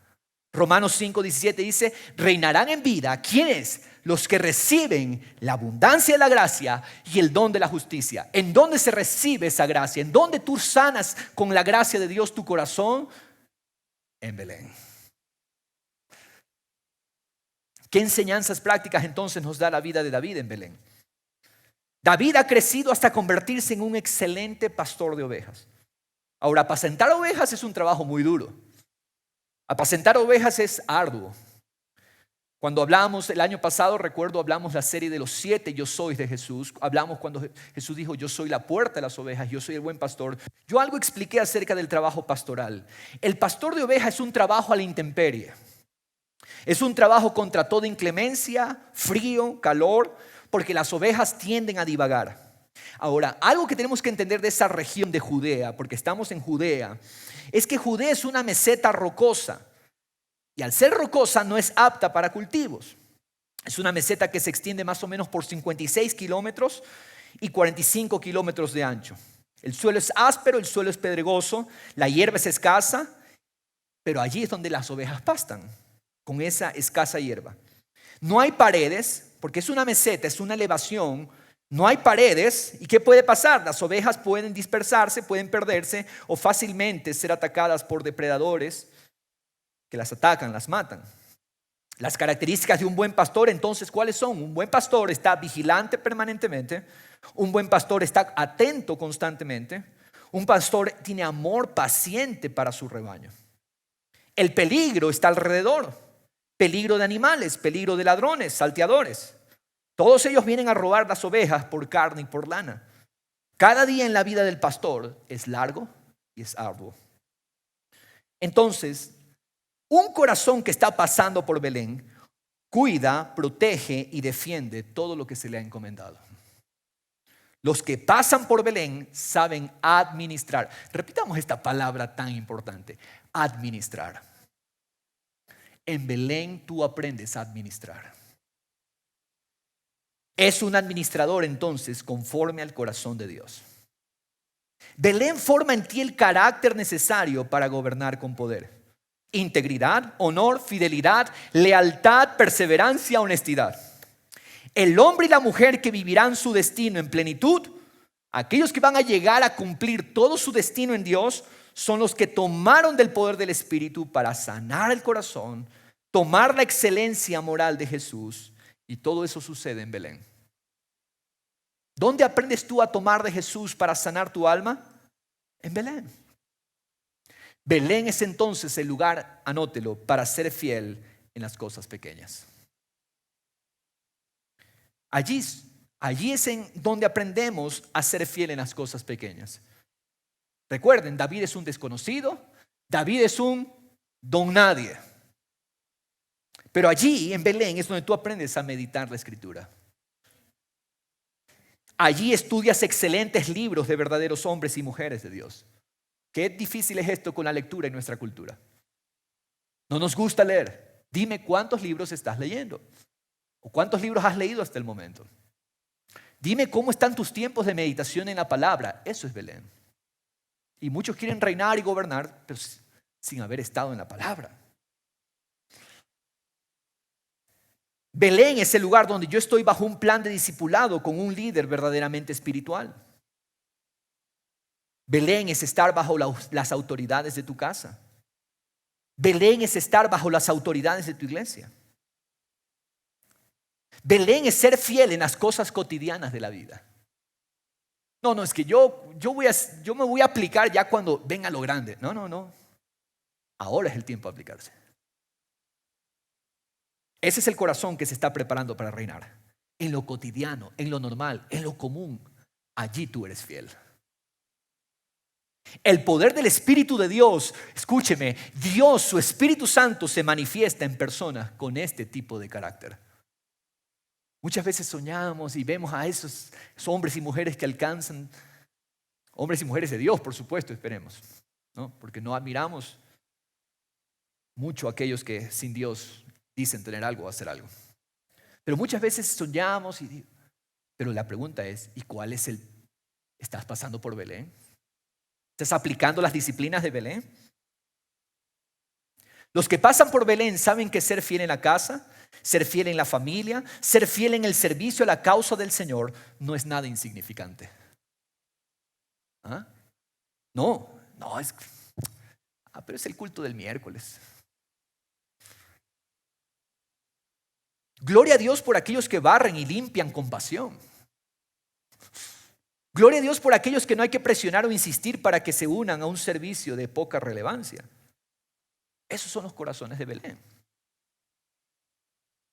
Romanos 5:17 dice, reinarán en vida, ¿quiénes? Los que reciben la abundancia de la gracia y el don de la justicia. ¿En dónde se recibe esa gracia? ¿En dónde tú sanas con la gracia de Dios tu corazón? En Belén. ¿Qué enseñanzas prácticas entonces nos da la vida de David en Belén? David ha crecido hasta convertirse en un excelente pastor de ovejas. Ahora, apacentar ovejas es un trabajo muy duro. Apacentar ovejas es arduo. Cuando hablamos el año pasado, recuerdo, hablamos la serie de los 7 yo soy de Jesús. Hablamos cuando Jesús dijo, yo soy la puerta de las ovejas, yo soy el buen pastor. Yo algo expliqué acerca del trabajo pastoral. El pastor de ovejas es un trabajo a la intemperie. Es un trabajo contra toda inclemencia, frío, calor, porque las ovejas tienden a divagar. Ahora, algo que tenemos que entender de esa región de Judea, porque estamos en Judea, es que Judea es una meseta rocosa. Y al ser rocosa no es apta para cultivos. Es una meseta que se extiende más o menos por 56 kilómetros y 45 kilómetros de ancho. El suelo es áspero, el suelo es pedregoso, la hierba es escasa, pero allí es donde las ovejas pastan, con esa escasa hierba. No hay paredes, porque es una meseta, es una elevación. No hay paredes. ¿Y qué puede pasar? Las ovejas pueden dispersarse, pueden perderse o fácilmente ser atacadas por depredadores que las atacan, las matan. Las características de un buen pastor, entonces, ¿cuáles son? Un buen pastor está vigilante permanentemente. Un buen pastor está atento constantemente. Un pastor tiene amor paciente para su rebaño. El peligro está alrededor. Peligro de animales, peligro de ladrones, salteadores. Todos ellos vienen a robar las ovejas por carne y por lana. Cada día en la vida del pastor es largo y es arduo. Entonces, un corazón que está pasando por Belén cuida, protege y defiende todo lo que se le ha encomendado. Los que pasan por Belén saben administrar. Repitamos esta palabra tan importante, administrar. En Belén tú aprendes a administrar. Es un administrador entonces conforme al corazón de Dios. Belén forma en ti el carácter necesario para gobernar con poder. Integridad, honor, fidelidad, lealtad, perseverancia, honestidad. El hombre y la mujer que vivirán su destino en plenitud, aquellos que van a llegar a cumplir todo su destino en Dios, son los que tomaron del poder del Espíritu para sanar el corazón, tomar la excelencia moral de Jesús, y todo eso sucede en Belén. ¿Dónde aprendes tú a tomar de Jesús para sanar tu alma? En Belén. Belén es entonces el lugar, anótelo, para ser fiel en las cosas pequeñas. Allí es en donde aprendemos a ser fiel en las cosas pequeñas. Recuerden, David es un desconocido, David es un don nadie. Pero allí en Belén es donde tú aprendes a meditar la Escritura. Allí estudias excelentes libros de verdaderos hombres y mujeres de Dios. Qué difícil es esto con la lectura en nuestra cultura. No nos gusta leer. Dime cuántos libros estás leyendo o cuántos libros has leído hasta el momento. Dime cómo están tus tiempos de meditación en la palabra. Eso es Belén. Y muchos quieren reinar y gobernar, pero sin haber estado en la palabra. Belén es el lugar donde yo estoy bajo un plan de discipulado con un líder verdaderamente espiritual. Belén es estar bajo las autoridades de tu casa. Belén es estar bajo las autoridades de tu iglesia. Belén es ser fiel en las cosas cotidianas de la vida. No, es que yo me voy a aplicar ya cuando venga lo grande. No. Ahora es el tiempo de aplicarse. Ese es el corazón que se está preparando para reinar. En lo cotidiano, en lo normal, en lo común. Allí tú eres fiel. El poder del Espíritu de Dios, escúcheme, Dios, su Espíritu Santo se manifiesta en personas con este tipo de carácter. Muchas veces soñamos y vemos a esos hombres y mujeres que alcanzan Hombres y mujeres de Dios, por supuesto, esperemos, ¿no? Porque no admiramos mucho a aquellos que sin Dios dicen tener algo o hacer algo. Pero muchas veces soñamos, pero la pregunta es, ¿y cuál es el? ¿Estás pasando por Belén? ¿Estás aplicando las disciplinas de Belén? Los que pasan por Belén saben que ser fiel en la casa, ser fiel en la familia, ser fiel en el servicio a la causa del Señor no es nada insignificante. ¿Ah? No, pero es el culto del miércoles. Gloria a Dios por aquellos que barren y limpian con pasión. Gloria a Dios por aquellos que no hay que presionar o insistir para que se unan a un servicio de poca relevancia. Esos son los corazones de Belén.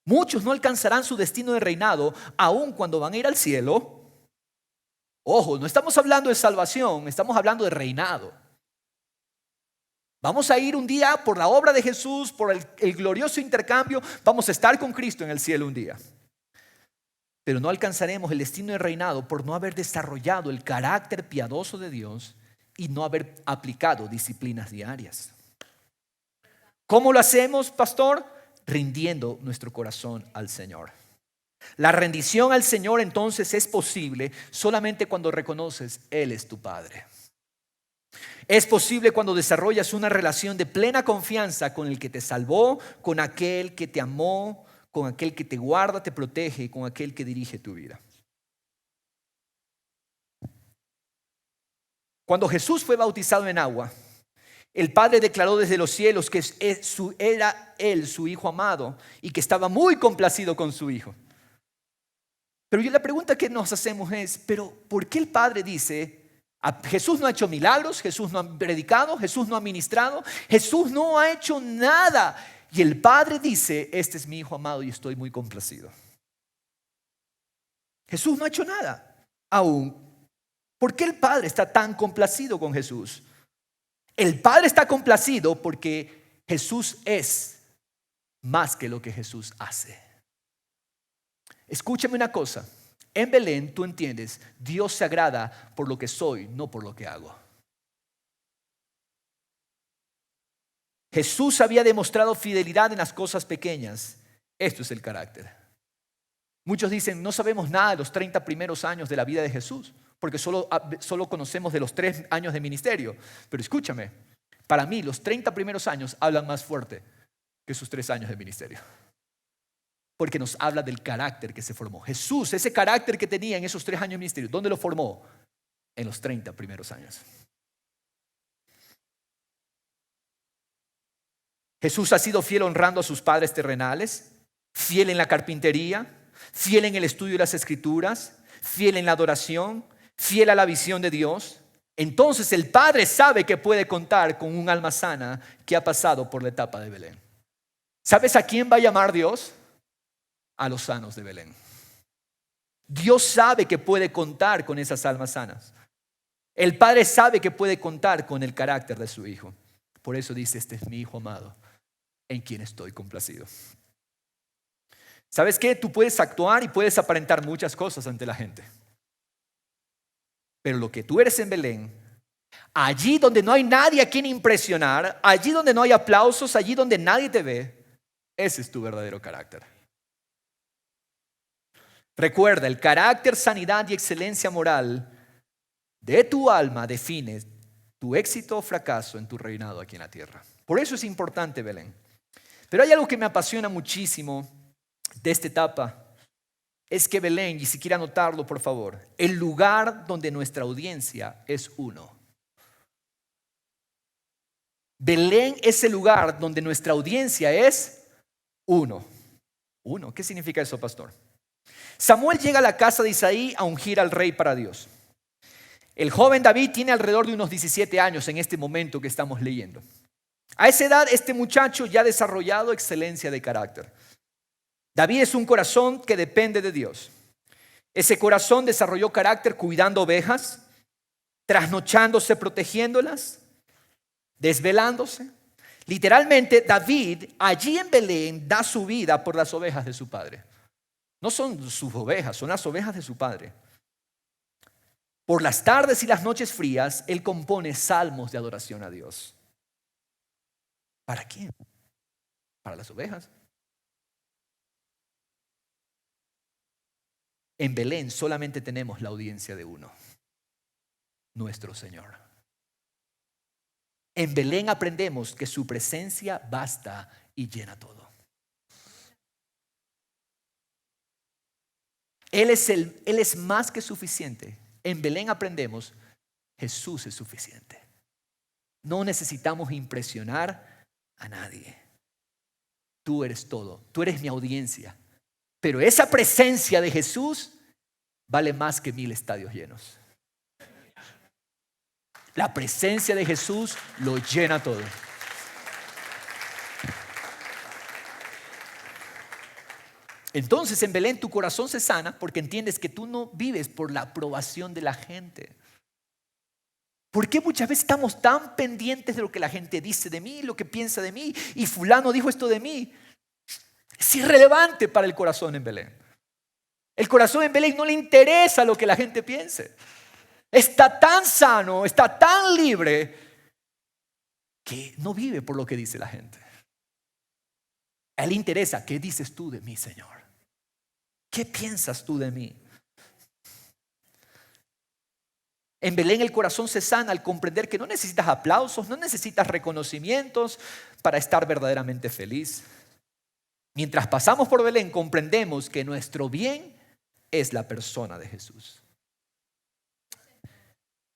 Muchos no alcanzarán su destino de reinado aun cuando van a ir al cielo. Ojo, no estamos hablando de salvación, estamos hablando de reinado. Vamos a ir un día por la obra de Jesús, por el glorioso intercambio. Vamos a estar con Cristo en el cielo un día. Pero no alcanzaremos el destino de reinado por no haber desarrollado el carácter piadoso de Dios y no haber aplicado disciplinas diarias. ¿Cómo lo hacemos, pastor? Rindiendo nuestro corazón al Señor. La rendición al Señor entonces es posible solamente cuando reconoces Él es tu Padre. Es posible cuando desarrollas una relación de plena confianza con el que te salvó, con aquel que te amó, con aquel que te guarda, te protege y con aquel que dirige tu vida. Cuando Jesús fue bautizado en agua, el Padre declaró desde los cielos que era Él su Hijo amado y que estaba muy complacido con su Hijo. Pero la pregunta que nos hacemos es, ¿pero por qué el Padre dice, Jesús no ha hecho milagros, Jesús no ha predicado, Jesús no ha ministrado, Jesús no ha hecho nada? Y el Padre dice, este es mi Hijo amado y estoy muy complacido. Jesús no ha hecho nada aún. ¿Por qué el Padre está tan complacido con Jesús? El Padre está complacido porque Jesús es más que lo que Jesús hace. Escúchame una cosa. En Belén, tú entiendes, Dios se agrada por lo que soy, no por lo que hago. Jesús había demostrado fidelidad en las cosas pequeñas. Esto es el carácter. Muchos dicen, no sabemos nada de los 30 primeros años de la vida de Jesús, porque solo conocemos de los 3 años de ministerio. Pero escúchame, para mí los 30 primeros años hablan más fuerte que sus 3 años de ministerio. Porque nos habla del carácter que se formó. Jesús, ese carácter que tenía en esos 3 años de ministerio, ¿dónde lo formó? En los 30 primeros años. Jesús ha sido fiel honrando a sus padres terrenales, fiel en la carpintería, fiel en el estudio de las escrituras, fiel en la adoración, fiel a la visión de Dios. Entonces el Padre sabe que puede contar con un alma sana que ha pasado por la etapa de Belén. ¿Sabes a quién va a llamar Dios? A los sanos de Belén. Dios sabe que puede contar con esas almas sanas. El Padre sabe que puede contar con el carácter de su Hijo. Por eso dice, este es mi Hijo amado, en quien estoy complacido. ¿Sabes qué? Tú puedes actuar y puedes aparentar muchas cosas ante la gente. Pero lo que tú eres en Belén, allí donde no hay nadie a quien impresionar, allí donde no hay aplausos, allí donde nadie te ve, ese es tu verdadero carácter. Recuerda, el carácter, sanidad y excelencia moral de tu alma define tu éxito o fracaso en tu reinado aquí en la tierra. Por eso es importante Belén. Pero hay algo que me apasiona muchísimo de esta etapa. Es que Belén, y si quiere anotarlo por favor, el lugar donde nuestra audiencia es uno. Belén es el lugar donde nuestra audiencia es uno. Uno, ¿qué significa eso, pastor? Samuel llega a la casa de Isaí a ungir al rey para Dios. El joven David tiene alrededor de unos 17 años en este momento que estamos leyendo. A esa edad, este muchacho ya ha desarrollado excelencia de carácter. David es un corazón que depende de Dios. Ese corazón desarrolló carácter cuidando ovejas, trasnochándose protegiéndolas, desvelándose. Literalmente, David allí en Belén da su vida por las ovejas de su padre. No son sus ovejas, son las ovejas de su padre. Por las tardes y las noches frías, Él compone salmos de adoración a Dios. ¿Para quién? Para las ovejas. En Belén solamente tenemos la audiencia de uno, nuestro Señor. En Belén aprendemos que su presencia basta y llena todo. Él es más que suficiente. En Belén aprendemos, Jesús es suficiente. No necesitamos impresionar a nadie. Tú eres todo, tú eres mi audiencia. Pero esa presencia de Jesús vale más que 1000 estadios llenos. La presencia de Jesús lo llena todo. Entonces en Belén tu corazón se sana porque entiendes que tú no vives por la aprobación de la gente. ¿Por qué muchas veces estamos tan pendientes de lo que la gente dice de mí, lo que piensa de mí? Y fulano dijo esto de mí. Es irrelevante para el corazón en Belén. El corazón en Belén no le interesa lo que la gente piense. Está tan sano, está tan libre que no vive por lo que dice la gente. A él le interesa, ¿qué dices tú de mí, Señor? ¿Qué piensas tú de mí? En Belén el corazón se sana al comprender que no necesitas aplausos, no necesitas reconocimientos para estar verdaderamente feliz. Mientras pasamos por Belén comprendemos que nuestro bien es la persona de Jesús.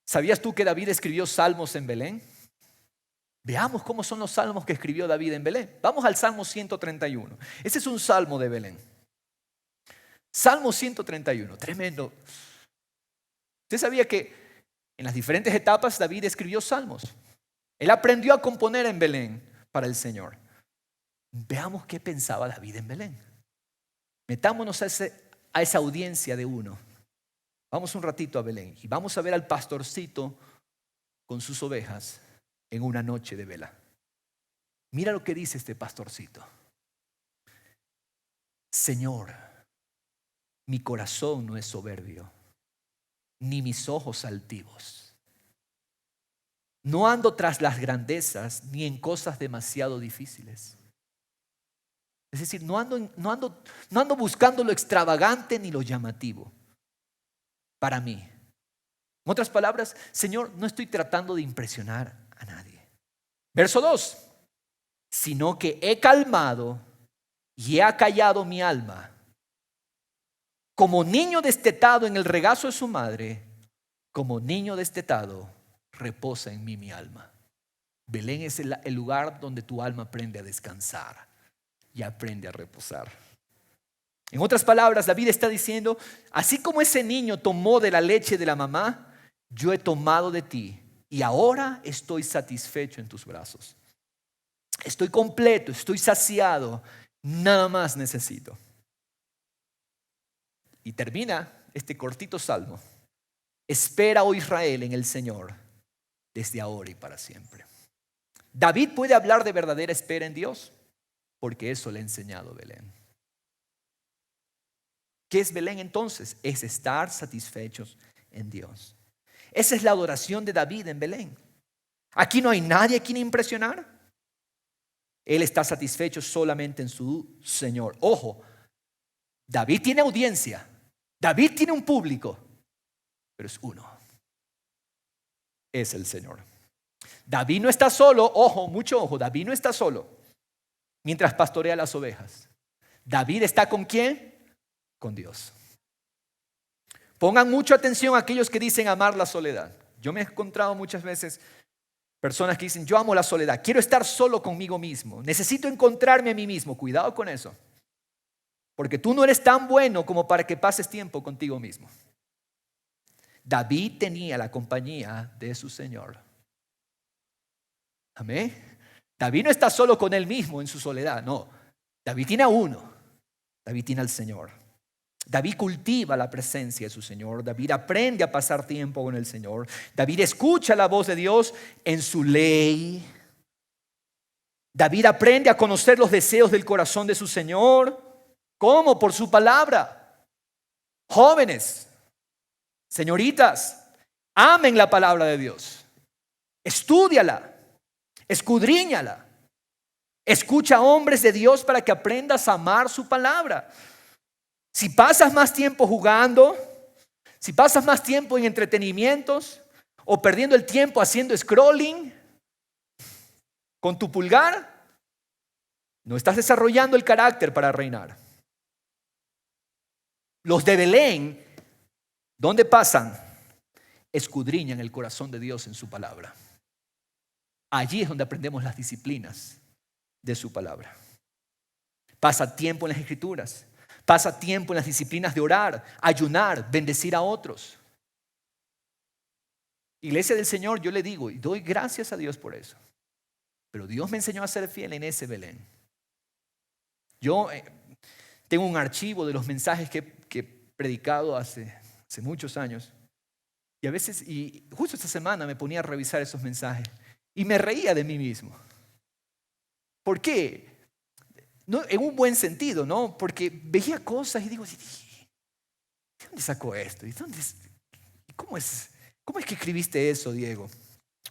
¿Sabías tú que David escribió salmos en Belén? Veamos cómo son los salmos que escribió David en Belén. Vamos al Salmo 131. Ese es un salmo de Belén. Salmo 131, tremendo. ¿Usted sabía que en las diferentes etapas David escribió salmos? Él aprendió a componer en Belén para el Señor. Veamos qué pensaba David en Belén. Metámonos a esa audiencia de uno. Vamos un ratito a Belén y vamos a ver al pastorcito con sus ovejas en una noche de vela. Mira lo que dice este pastorcito. Señor, mi corazón no es soberbio, ni mis ojos altivos. No ando tras las grandezas ni en cosas demasiado difíciles. Es decir, no ando buscando lo extravagante ni lo llamativo para mí. En otras palabras, Señor, no estoy tratando de impresionar a nadie. Verso 2. Sino que he calmado y he acallado mi alma. Como niño destetado en el regazo de su madre, como niño destetado, reposa en mí mi alma. Belén es el lugar donde tu alma aprende a descansar y aprende a reposar. En otras palabras, David está diciendo, así como ese niño tomó de la leche de la mamá, yo he tomado de ti y ahora estoy satisfecho en tus brazos. Estoy completo, estoy saciado, nada más necesito. Y termina este cortito salmo. Espera, oh Israel, en el Señor, desde ahora y para siempre. David puede hablar de verdadera espera en Dios, porque eso le ha enseñado Belén. ¿Qué es Belén entonces? Es estar satisfechos en Dios. Esa es la adoración de David en Belén. Aquí no hay nadie a quien impresionar. Él está satisfecho solamente en su Señor. Ojo, David tiene audiencia, David tiene un público, pero es uno. Es el Señor. David no está solo, ojo, mucho ojo, David no está solo mientras pastorea las ovejas. David está ¿con quién? Con Dios. Pongan mucha atención a aquellos que dicen amar la soledad. Yo me he encontrado muchas veces personas que dicen, yo amo la soledad, quiero estar solo conmigo mismo, necesito encontrarme a mí mismo. Cuidado con eso, porque tú no eres tan bueno como para que pases tiempo contigo mismo. David tenía la compañía de su Señor. Amén. David no está solo con él mismo en su soledad, no. David tiene a uno, David tiene al Señor. David cultiva la presencia de su Señor. David aprende a pasar tiempo con el Señor. David escucha la voz de Dios en su ley. David aprende a conocer los deseos del corazón de su Señor. ¿Cómo? Por su palabra. Jóvenes, señoritas, Amen la palabra de Dios. Estúdiala. Escudriñala. Escucha a hombres de Dios para que aprendas a amar su palabra. Si pasas más tiempo jugando, si pasas más tiempo en entretenimientos o perdiendo el tiempo haciendo scrolling con tu pulgar, no estás desarrollando el carácter para reinar. Los de Belén, ¿dónde pasan? Escudriñan el corazón de Dios en su palabra. Allí es donde aprendemos las disciplinas de su palabra. Pasa tiempo en las escrituras. Pasa tiempo en las disciplinas de orar, ayunar, bendecir a otros. Iglesia del Señor, yo le digo y doy gracias a Dios por eso. Pero Dios me enseñó a ser fiel en ese Belén. Yo tengo un archivo de los mensajes que he predicado hace muchos años. Y a veces, y justo esta semana me ponía a revisar esos mensajes y me reía de mí mismo. ¿Por qué? No, en un buen sentido, ¿no? Porque veía cosas y digo, ¿de dónde sacó esto? ¿Cómo es que escribiste eso, Diego?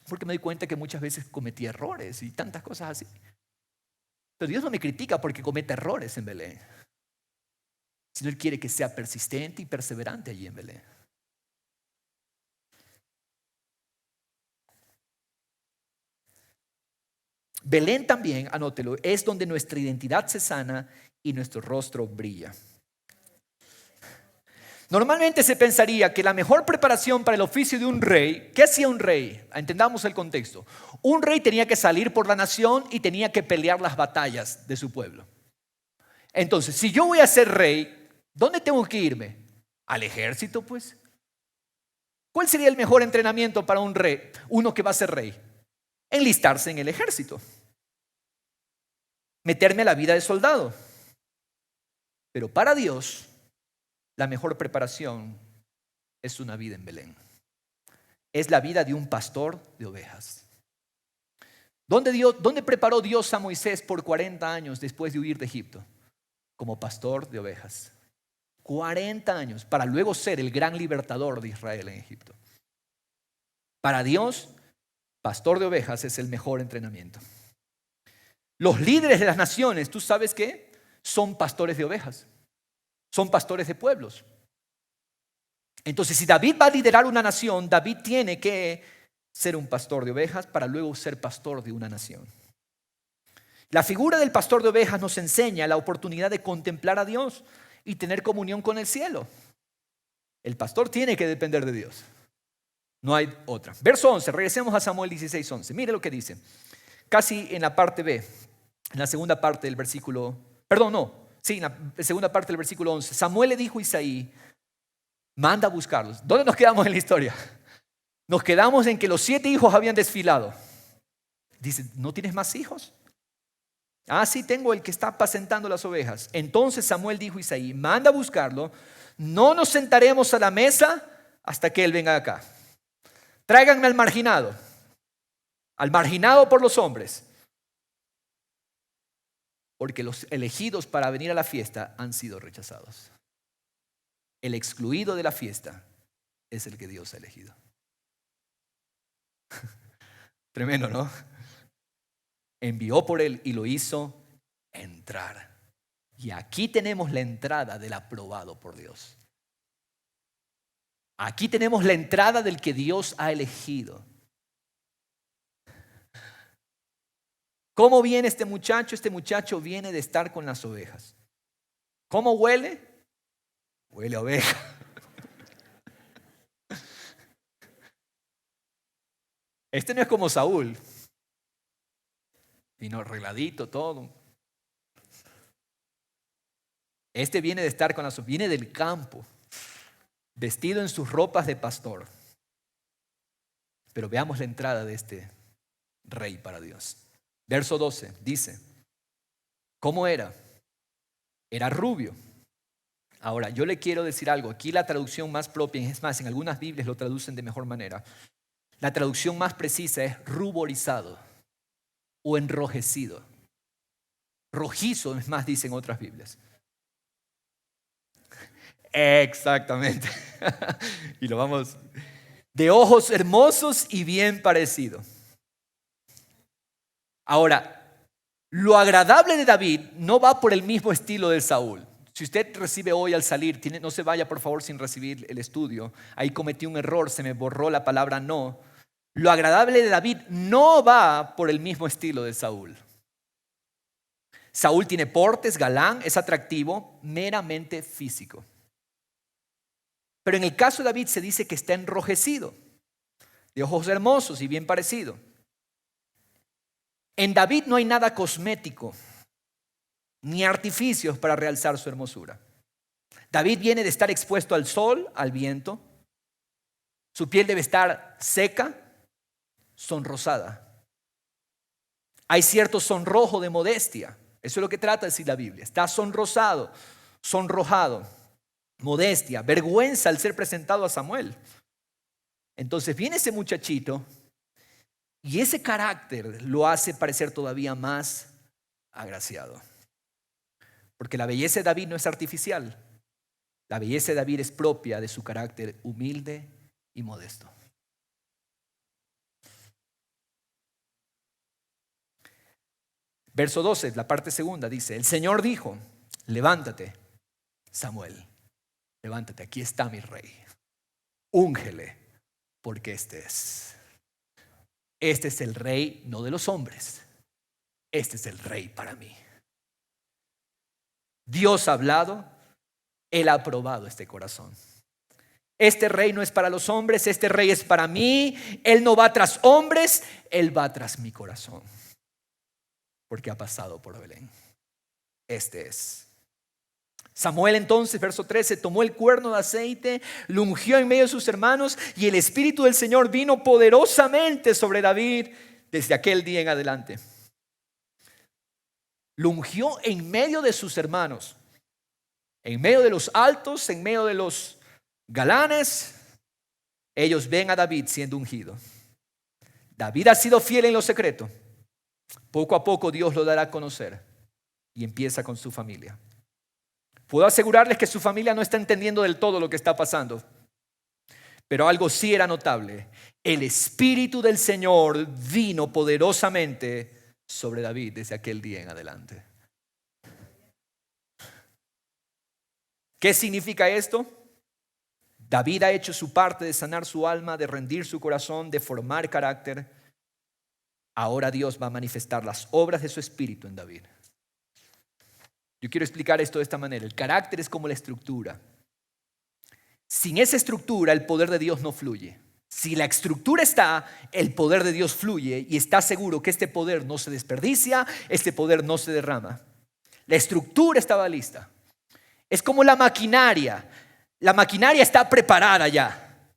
Porque me doy cuenta que muchas veces cometí errores y tantas cosas así. Pero Dios no me critica porque cometa errores en Belén, sino Él quiere que sea persistente y perseverante allí en Belén. Belén también, anótelo, es donde nuestra identidad se sana y nuestro rostro brilla. Normalmente se pensaría que la mejor preparación para el oficio de un rey, ¿qué hacía un rey? Entendamos el contexto. Un rey tenía que salir por la nación y tenía que pelear las batallas de su pueblo. Entonces, si yo voy a ser rey, ¿dónde tengo que irme? Al ejército, pues. ¿Cuál sería el mejor entrenamiento para un rey, uno que va a ser rey? Enlistarse en el ejército. Meterme a la vida de soldado. Pero para Dios, la mejor preparación es una vida en Belén. Es la vida de un pastor de ovejas. ¿Dónde preparó Dios a Moisés por 40 años después de huir de Egipto? Como pastor de ovejas. 40 años para luego ser el gran libertador de Israel en Egipto. Para Dios, pastor de ovejas es el mejor entrenamiento. Los líderes de las naciones, ¿tú sabes qué? Son pastores de ovejas. Son pastores de pueblos. Entonces, si David va a liderar una nación, David tiene que ser un pastor de ovejas para luego ser pastor de una nación. La figura del pastor de ovejas nos enseña la oportunidad de contemplar a Dios y tener comunión con el cielo. El pastor tiene que depender de Dios. No hay otra. Verso 11, regresemos a Samuel 16:11. Mire lo que dice. Casi en la parte B, en la segunda parte del versículo, en la segunda parte del versículo 11. Samuel le dijo a Isaí, manda a buscarlos. ¿Dónde nos quedamos en la historia? Nos quedamos en que los 7 hijos habían desfilado. Dice, ¿no tienes más hijos? Ah, sí, tengo el que está apacentando las ovejas. Entonces Samuel dijo a Isaí, manda a buscarlo. No nos sentaremos a la mesa hasta que él venga acá. Tráiganme al marginado por los hombres. Porque los elegidos para venir a la fiesta han sido rechazados. El excluido de la fiesta es el que Dios ha elegido. Tremendo, ¿no? Envió por él y lo hizo entrar. Y aquí tenemos la entrada del aprobado por Dios. Aquí tenemos la entrada del que Dios ha elegido. ¿Cómo viene este muchacho? Este muchacho viene de estar con las ovejas. ¿Cómo huele? Huele a oveja. Este no es como Saúl. Vino arregladito todo. Este viene de estar con las ovejas, viene del campo, vestido en sus ropas de pastor. Pero veamos la entrada de este rey para Dios. Verso 12 dice, ¿cómo era? Era rubio. Ahora, yo le quiero decir algo. Aquí la traducción más propia, es más, en algunas Biblias lo traducen de mejor manera. La traducción más precisa es ruborizado o enrojecido. Rojizo, es más, dicen otras Biblias. Exactamente. Y lo vamos. de ojos hermosos y bien parecido. Ahora, lo agradable de David no va por el mismo estilo de Saúl. Si usted recibe hoy al salir, no se vaya por favor sin recibir el estudio. Ahí cometí un error, se me borró la palabra no. Lo agradable de David no va por el mismo estilo de Saúl. Saúl tiene portes, galán, es atractivo, meramente físico. Pero en el caso de David se dice que está enrojecido, de ojos hermosos y bien parecido. En David no hay nada cosmético, ni artificios para realzar su hermosura. David viene de estar expuesto al sol, al viento. Su piel debe estar seca, sonrosada. Hay cierto sonrojo de modestia. Eso es lo que trata de decir la Biblia. Está sonrosado, sonrojado, modestia, vergüenza al ser presentado a Samuel. Entonces viene ese muchachito y ese carácter lo hace parecer todavía más agraciado. Porque la belleza de David no es artificial. La belleza de David es propia de su carácter humilde y modesto. Verso 12, la parte segunda, dice: el Señor dijo, levántate, Samuel, levántate, aquí está mi rey. Úngele, porque este es el rey, no de los hombres. Este es el rey para mí. Dios ha hablado, Él ha aprobado este corazón. Este rey no es para los hombres, este rey es para mí. Él no va tras hombres, Él va tras mi corazón. Porque ha pasado por Belén. Este es. Samuel entonces, verso 13, tomó el cuerno de aceite, lo ungió en medio de sus hermanos y el Espíritu del Señor vino poderosamente sobre David desde aquel día en adelante. Lo ungió en medio de sus hermanos, en medio de los altos, en medio de los galanes. Ellos ven a David siendo ungido. David ha sido fiel en lo secreto. Poco a poco Dios lo dará a conocer y empieza con su familia. Puedo asegurarles que su familia no está entendiendo del todo lo que está pasando, pero algo sí era notable. El Espíritu del Señor vino poderosamente sobre David desde aquel día en adelante. ¿Qué significa esto? David ha hecho su parte de sanar su alma, de rendir su corazón, de formar carácter. Ahora Dios va a manifestar las obras de su Espíritu en David. Yo quiero explicar esto de esta manera. El carácter es como la estructura. Sin esa estructura, el poder de Dios no fluye. Si la estructura está, el poder de Dios fluye y está seguro que este poder no se desperdicia, este poder no se derrama. La estructura estaba lista. Es como la maquinaria. La maquinaria está preparada ya.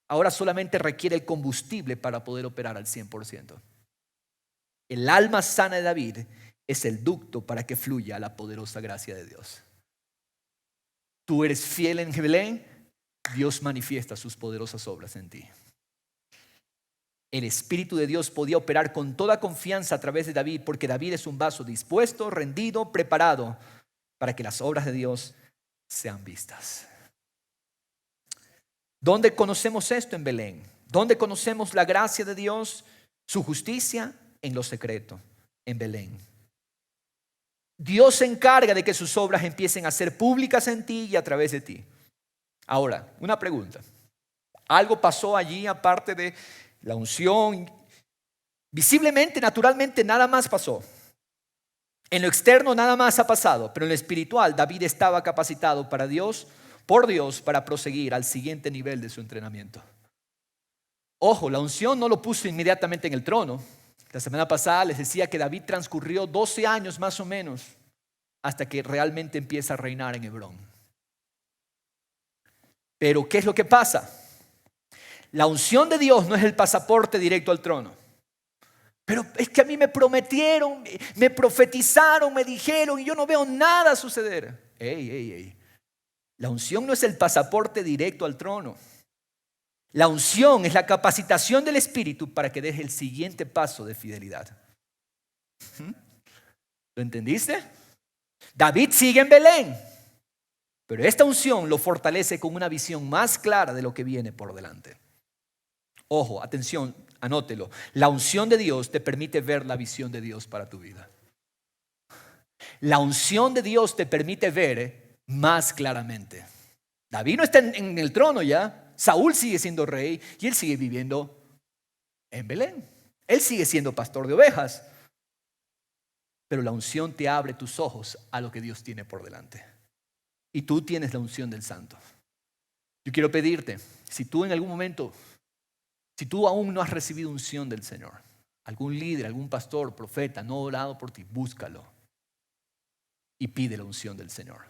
Ahora solamente requiere el combustible para poder operar al 100%. El alma sana de David es el ducto para que fluya la poderosa gracia de Dios. Tú eres fiel en Belén, Dios manifiesta sus poderosas obras en ti. El Espíritu de Dios podía operar con toda confianza a través de David, porque David es un vaso dispuesto, rendido, preparado para que las obras de Dios sean vistas. ¿Dónde conocemos esto? En Belén. ¿Dónde conocemos la gracia de Dios, su justicia? En lo secreto, en Belén. Dios se encarga de que sus obras empiecen a ser públicas en ti y a través de ti. Ahora, una pregunta. ¿Algo pasó allí aparte de la unción? Visiblemente, naturalmente, nada más pasó. En lo externo nada más ha pasado, pero en lo espiritual David estaba capacitado por Dios, para proseguir al siguiente nivel de su entrenamiento. Ojo, la unción no lo puso inmediatamente en el trono. La semana pasada les decía que David transcurrió 12 años más o menos hasta que realmente empieza a reinar en Hebrón. Pero ¿qué es lo que pasa? La unción de Dios no es el pasaporte directo al trono. Pero es que a mí me prometieron, me profetizaron, me dijeron y yo no veo nada suceder. Ey. La unción no es el pasaporte directo al trono. La unción es la capacitación del Espíritu para que deje el siguiente paso de fidelidad. ¿Lo entendiste? David sigue en Belén, pero esta unción lo fortalece con una visión más clara de lo que viene por delante. Ojo, atención, anótelo. La unción de Dios te permite ver la visión de Dios para tu vida. La unción de Dios te permite ver más claramente. David no está en el trono ya. Saúl sigue siendo rey y él sigue viviendo en Belén. Él sigue siendo pastor de ovejas. Pero la unción te abre tus ojos a lo que Dios tiene por delante. Y tú tienes la unción del Santo. Yo quiero pedirte, si tú en algún momento, si tú aún no has recibido unción del Señor, algún líder, algún pastor, profeta, no ha orado por ti, búscalo y pide la unción del Señor.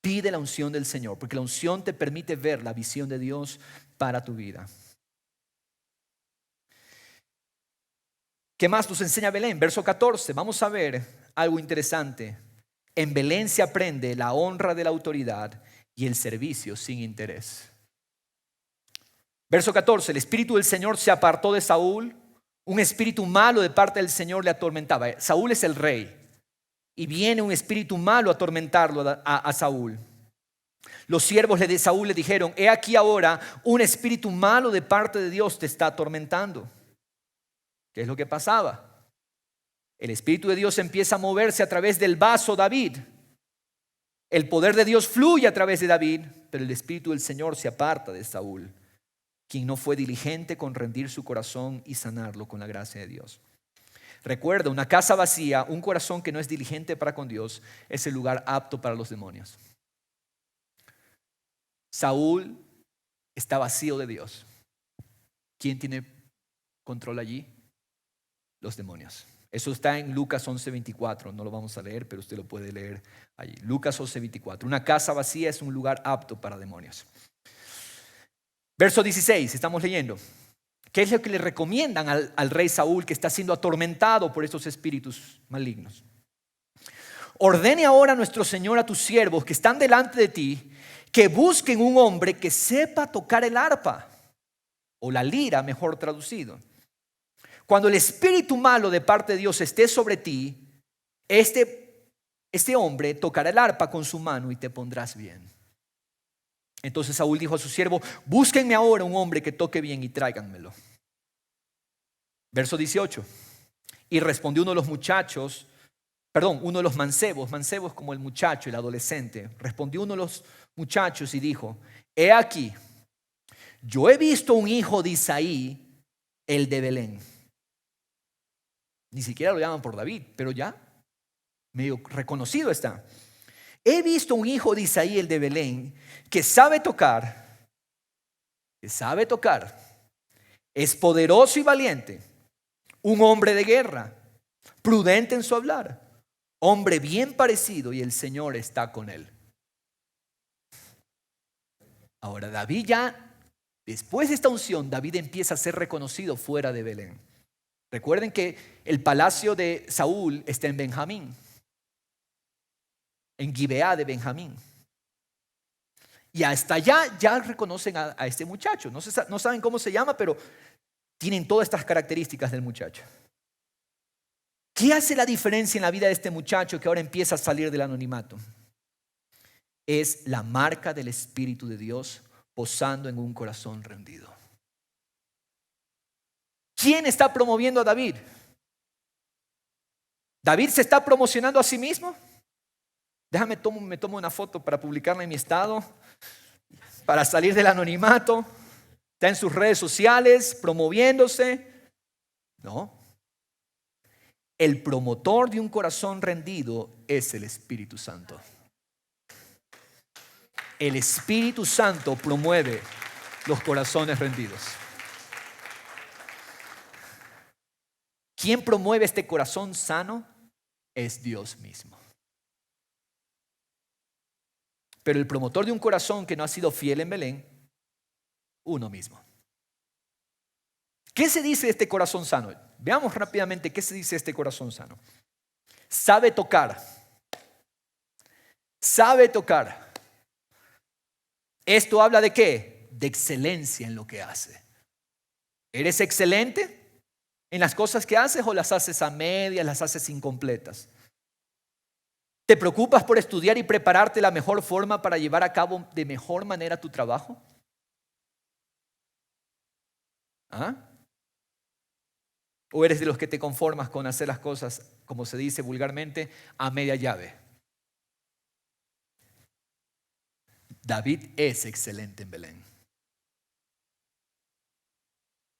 Pide la unción del Señor, porque la unción te permite ver la visión de Dios para tu vida. ¿Qué más nos enseña Belén? Verso 14, vamos a ver algo interesante. En Belén se aprende la honra de la autoridad y el servicio sin interés. Verso 14, el espíritu del Señor se apartó de Saúl, un espíritu malo de parte del Señor le atormentaba. Saúl es el rey y viene un espíritu malo a atormentarlo a Saúl. Los siervos de Saúl le dijeron: he aquí ahora un espíritu malo de parte de Dios te está atormentando. ¿Qué es lo que pasaba? El espíritu de Dios empieza a moverse a través del vaso David. El poder de Dios fluye a través de David, pero el espíritu del Señor se aparta de Saúl, quien no fue diligente con rendir su corazón y sanarlo con la gracia de Dios. Recuerda, una casa vacía, un corazón que no es diligente para con Dios, es el lugar apto para los demonios. Saúl está vacío de Dios. ¿Quién tiene control allí? Los demonios. Eso está en Lucas 11:24. No lo vamos a leer, pero usted lo puede leer allí. Lucas 11:24. Una casa vacía es un lugar apto para demonios. Verso 16, estamos leyendo. ¿Qué es lo que le recomiendan al rey Saúl, que está siendo atormentado por estos espíritus malignos? Ordene ahora nuestro Señor a tus siervos que están delante de ti, que busquen un hombre que sepa tocar el arpa, o la lira, mejor traducido. Cuando el espíritu malo de parte de Dios esté sobre ti, este hombre tocará el arpa con su mano y te pondrás bien. Entonces Saúl dijo a su siervo: búsquenme ahora un hombre que toque bien y tráiganmelo. Verso 18. Y respondió uno de los muchachos, uno de los mancebos como el muchacho, el adolescente. Respondió uno de los muchachos y dijo: he aquí, yo he visto un hijo de Isaí, el de Belén. Ni siquiera lo llaman por David, pero ya medio reconocido está. He visto un hijo de Isaí, el de Belén, que sabe tocar, es poderoso y valiente, un hombre de guerra, prudente en su hablar, hombre bien parecido, y el Señor está con él. Ahora David ya, después de esta unción, David empieza a ser reconocido fuera de Belén. Recuerden que el palacio de Saúl está en Benjamín, en Gibeá de Benjamín. Y hasta allá ya reconocen a este muchacho. No saben cómo se llama, pero tienen todas estas características del muchacho. ¿Qué hace la diferencia en la vida de este muchacho que ahora empieza a salir del anonimato? Es la marca del Espíritu de Dios posando en un corazón rendido. ¿Quién está promoviendo a David? ¿David se está promocionando a sí mismo? Me tomo una foto para publicarla en mi estado, para salir del anonimato. Está en sus redes sociales promoviéndose. No. El promotor de un corazón rendido es el Espíritu Santo. El Espíritu Santo promueve los corazones rendidos. ¿Quién promueve este corazón sano? Es Dios mismo. Pero el promotor de un corazón que no ha sido fiel en Belén, uno mismo. ¿Qué se dice de este corazón sano? Veamos rápidamente qué se dice de este corazón sano. Sabe tocar. Sabe tocar. ¿Esto habla de qué? De excelencia en lo que hace. ¿Eres excelente en las cosas que haces o las haces a medias, las haces incompletas? ¿Te preocupas por estudiar y prepararte la mejor forma para llevar a cabo de mejor manera tu trabajo? ¿Ah? ¿O eres de los que te conformas con hacer las cosas, como se dice vulgarmente, a media llave? David es excelente en Belén.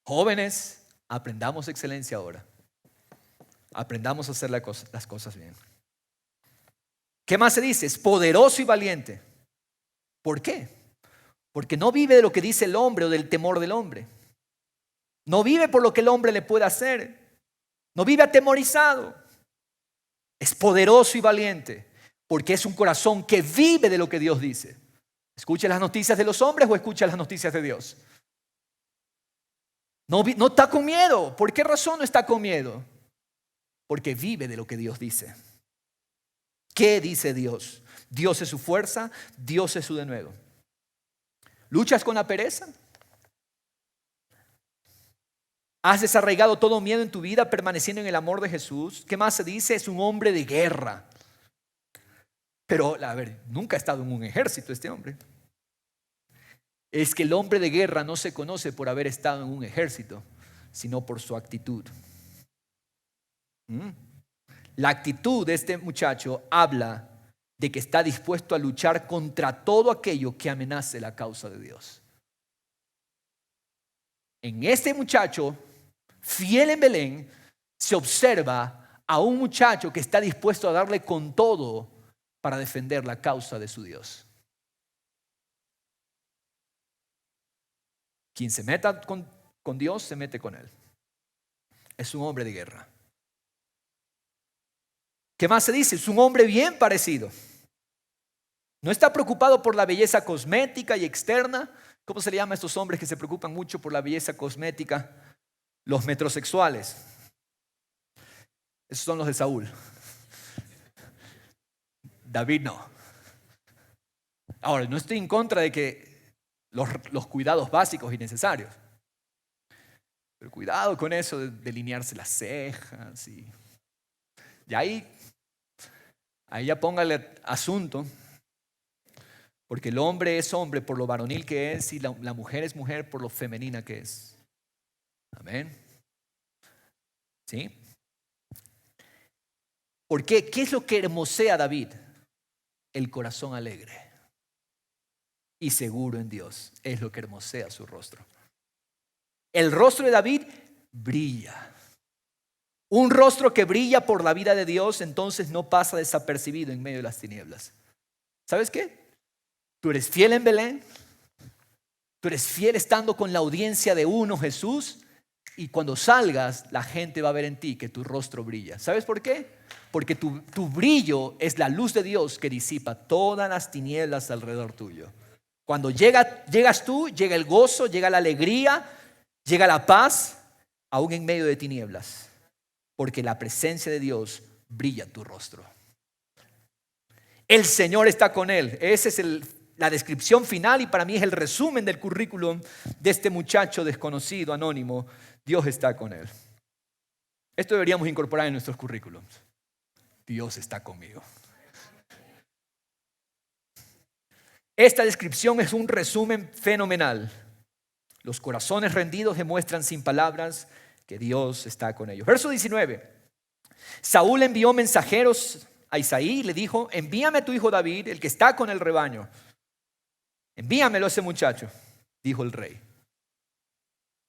Jóvenes, aprendamos excelencia ahora. Aprendamos a hacer las cosas bien. ¿Qué más se dice? Es poderoso y valiente. ¿Por qué? Porque no vive de lo que dice el hombre o del temor del hombre. No vive por lo que el hombre le puede hacer. No vive atemorizado. Es poderoso y valiente porque es un corazón que vive de lo que Dios dice. ¿Escucha las noticias de los hombres o escucha las noticias de Dios? No está con miedo. ¿Por qué razón no está con miedo? Porque vive de lo que Dios dice. ¿Qué dice Dios? Dios es su fuerza, Dios es su denuedo. ¿Luchas con la pereza? ¿Has desarraigado todo miedo en tu vida permaneciendo en el amor de Jesús? ¿Qué más se dice? Es un hombre de guerra. Pero, a ver, nunca ha estado en un ejército este hombre. Es que el hombre de guerra no se conoce por haber estado en un ejército, sino por su actitud. La actitud de este muchacho habla de que está dispuesto a luchar contra todo aquello que amenace la causa de Dios. En este muchacho, fiel en Belén, se observa a un muchacho que está dispuesto a darle con todo para defender la causa de su Dios. Quien se meta con Dios, se mete con él. Es un hombre de guerra. ¿Qué más se dice? Es un hombre bien parecido. No está preocupado por la belleza cosmética y externa. ¿Cómo se le llama a estos hombres que se preocupan mucho por la belleza cosmética? Los metrosexuales. Esos son los de Saúl. David no. Ahora, no estoy en contra de que los cuidados básicos y necesarios. Pero cuidado con eso de delinearse las cejas. Y ahí ya póngale asunto. Porque el hombre es hombre por lo varonil que es y la mujer es mujer por lo femenina que es. Amén. ¿Sí? ¿Por qué? ¿Qué es lo que hermosea a David? El corazón alegre y seguro en Dios es lo que hermosea su rostro. El rostro de David brilla. Un rostro que brilla por la vida de Dios, entonces no pasa desapercibido en medio de las tinieblas. ¿Sabes qué? Tú eres fiel en Belén. Tú eres fiel estando con la audiencia de uno, Jesús. Y cuando salgas, la gente va a ver en ti que tu rostro brilla. ¿Sabes por qué? Porque tu brillo es la luz de Dios que disipa todas las tinieblas alrededor tuyo. Cuando llegas tú, llega el gozo, llega la alegría, llega la paz, aún en medio de tinieblas. Porque la presencia de Dios brilla en tu rostro. El Señor está con él. Esa es la descripción final y para mí es el resumen del currículum de este muchacho desconocido, anónimo. Dios está con él. Esto deberíamos incorporar en nuestros currículums. Dios está conmigo. Esta descripción es un resumen fenomenal. Los corazones rendidos demuestran sin palabras que Dios está con ellos. Verso 19. Saúl envió mensajeros a Isaí y le dijo: envíame a tu hijo David, el que está con el rebaño. Envíamelo a ese muchacho, dijo el rey.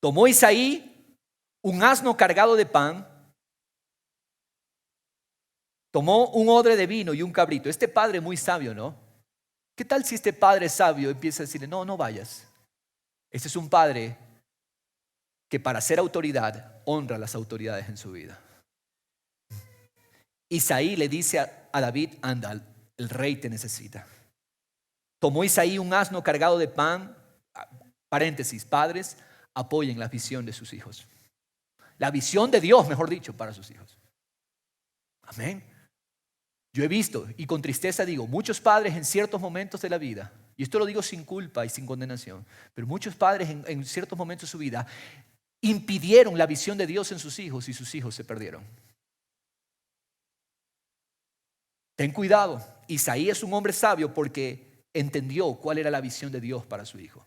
Tomó Isaí un asno cargado de pan, tomó un odre de vino y un cabrito. Este padre muy sabio, ¿no? ¿Qué tal si este padre sabio empieza a decirle: no vayas? Este es un padre que para ser autoridad honra a las autoridades en su vida. Isaí le dice a David: anda, el rey te necesita. Tomó Isaí un asno cargado de pan. Paréntesis, padres, apoyen la visión de sus hijos. La visión de Dios, mejor dicho, para sus hijos. Amén. Yo he visto, y con tristeza digo, muchos padres en ciertos momentos de la vida, y esto lo digo sin culpa y sin condenación, pero muchos padres en ciertos momentos de su vida impidieron la visión de Dios en sus hijos y sus hijos se perdieron. Ten cuidado. Isaí es un hombre sabio porque entendió cuál era la visión de Dios para su hijo.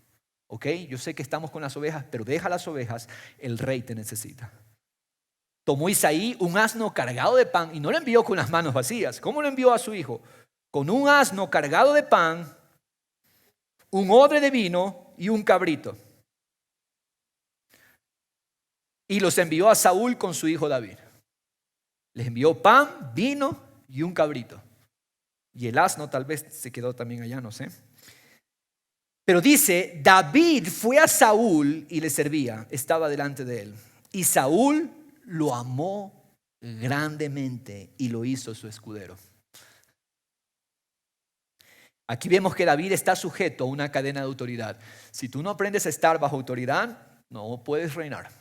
Ok, yo sé que estamos con las ovejas, pero deja las ovejas, el rey te necesita. Tomó Isaí un asno cargado de pan y no lo envió con las manos vacías. ¿Cómo lo envió a su hijo? Con un asno cargado de pan, un odre de vino y un cabrito. Y los envió a Saúl con su hijo David. Les envió pan, vino y un cabrito. Y el asno tal vez se quedó también allá, no sé. Pero dice, David fue a Saúl y le servía, estaba delante de él. Y Saúl lo amó grandemente y lo hizo su escudero. Aquí vemos que David está sujeto a una cadena de autoridad. Si tú no aprendes a estar bajo autoridad, no puedes reinar.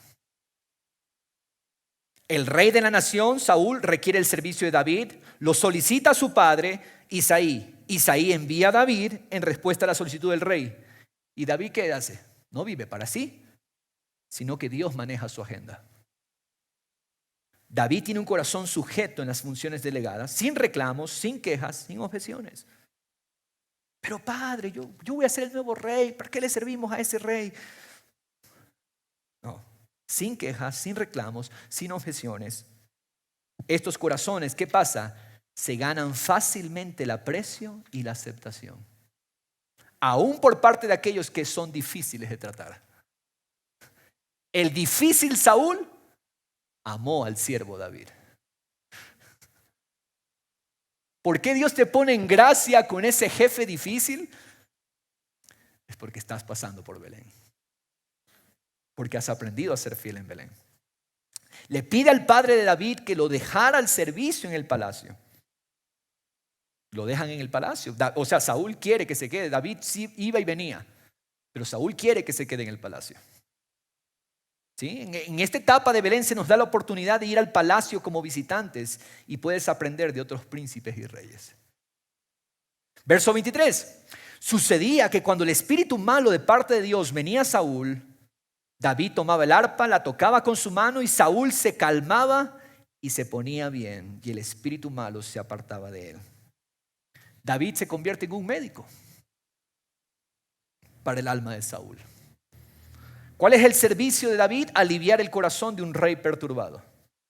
El rey de la nación, Saúl, requiere el servicio de David, lo solicita a su padre, Isaí. Isaí envía a David en respuesta a la solicitud del rey. ¿Y David qué hace? No vive para sí, sino que Dios maneja su agenda. David tiene un corazón sujeto en las funciones delegadas, sin reclamos, sin quejas, sin objeciones. Pero padre, yo voy a ser el nuevo rey, ¿para qué le servimos a ese rey? No, sin quejas, sin reclamos, sin objeciones. Estos corazones, ¿qué pasa? Se ganan fácilmente el aprecio y la aceptación, aún por parte de aquellos que son difíciles de tratar. El difícil Saúl amó al siervo David. ¿Por qué Dios te pone en gracia con ese jefe difícil? Es porque estás pasando por Belén. Porque has aprendido a ser fiel en Belén. Le pide al padre de David que lo dejara al servicio en el palacio. Lo dejan en el palacio. O sea, Saúl quiere que se quede. David sí iba y venía, pero Saúl quiere que se quede en el palacio. ¿Sí? En esta etapa de Belén se nos da la oportunidad de ir al palacio como visitantes y puedes aprender de otros príncipes y reyes. Verso 23. Sucedía que cuando el espíritu malo de parte de Dios venía a Saúl, David tomaba el arpa, la tocaba con su mano y Saúl se calmaba y se ponía bien y el espíritu malo se apartaba de él. David se convierte en un médico para el alma de Saúl. ¿Cuál es el servicio de David? Aliviar el corazón de un rey perturbado.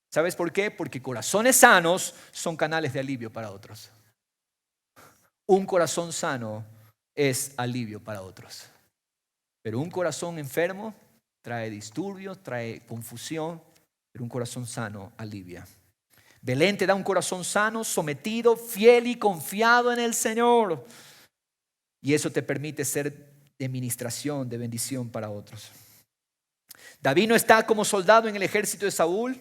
¿Sabes por qué? Porque corazones sanos son canales de alivio para otros. Un corazón sano es alivio para otros. Pero un corazón enfermo trae disturbios, trae confusión, pero un corazón sano alivia. Belén te da un corazón sano, sometido, fiel y confiado en el Señor. Y eso te permite ser de ministración, de bendición para otros. David no está como soldado en el ejército de Saúl.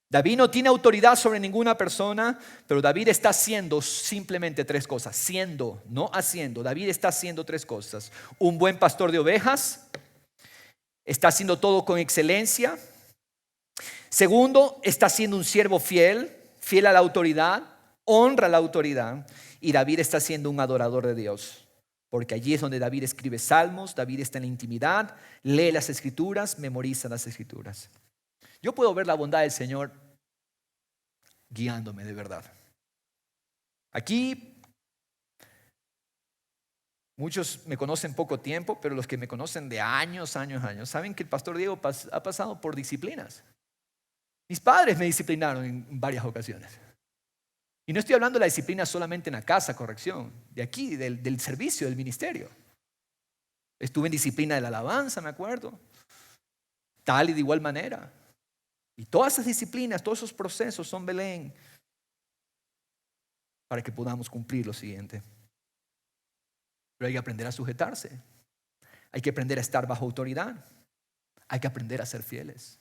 David no tiene autoridad sobre ninguna persona, pero David está haciendo simplemente tres cosas. Siendo, no haciendo. David está haciendo tres cosas. Un buen pastor de ovejas. Está haciendo todo con excelencia. Segundo, está siendo un siervo fiel, fiel a la autoridad, honra a la autoridad. Y David está siendo un adorador de Dios. Porque allí es donde David escribe salmos, David está en la intimidad, lee las escrituras, memoriza las escrituras. Yo puedo ver la bondad del Señor guiándome de verdad. Aquí muchos me conocen poco tiempo, pero los que me conocen de años, saben que el pastor Diego ha pasado por disciplinas. Mis padres me disciplinaron en varias ocasiones. Y no estoy hablando de la disciplina solamente en la casa, corrección, de aquí, del servicio, del ministerio. Estuve en disciplina de la alabanza, me acuerdo. Tal y de igual manera. Y todas esas disciplinas, todos esos procesos son Belén para que podamos cumplir lo siguiente. Pero hay que aprender a sujetarse. Hay que aprender a estar bajo autoridad. Hay que aprender a ser fieles.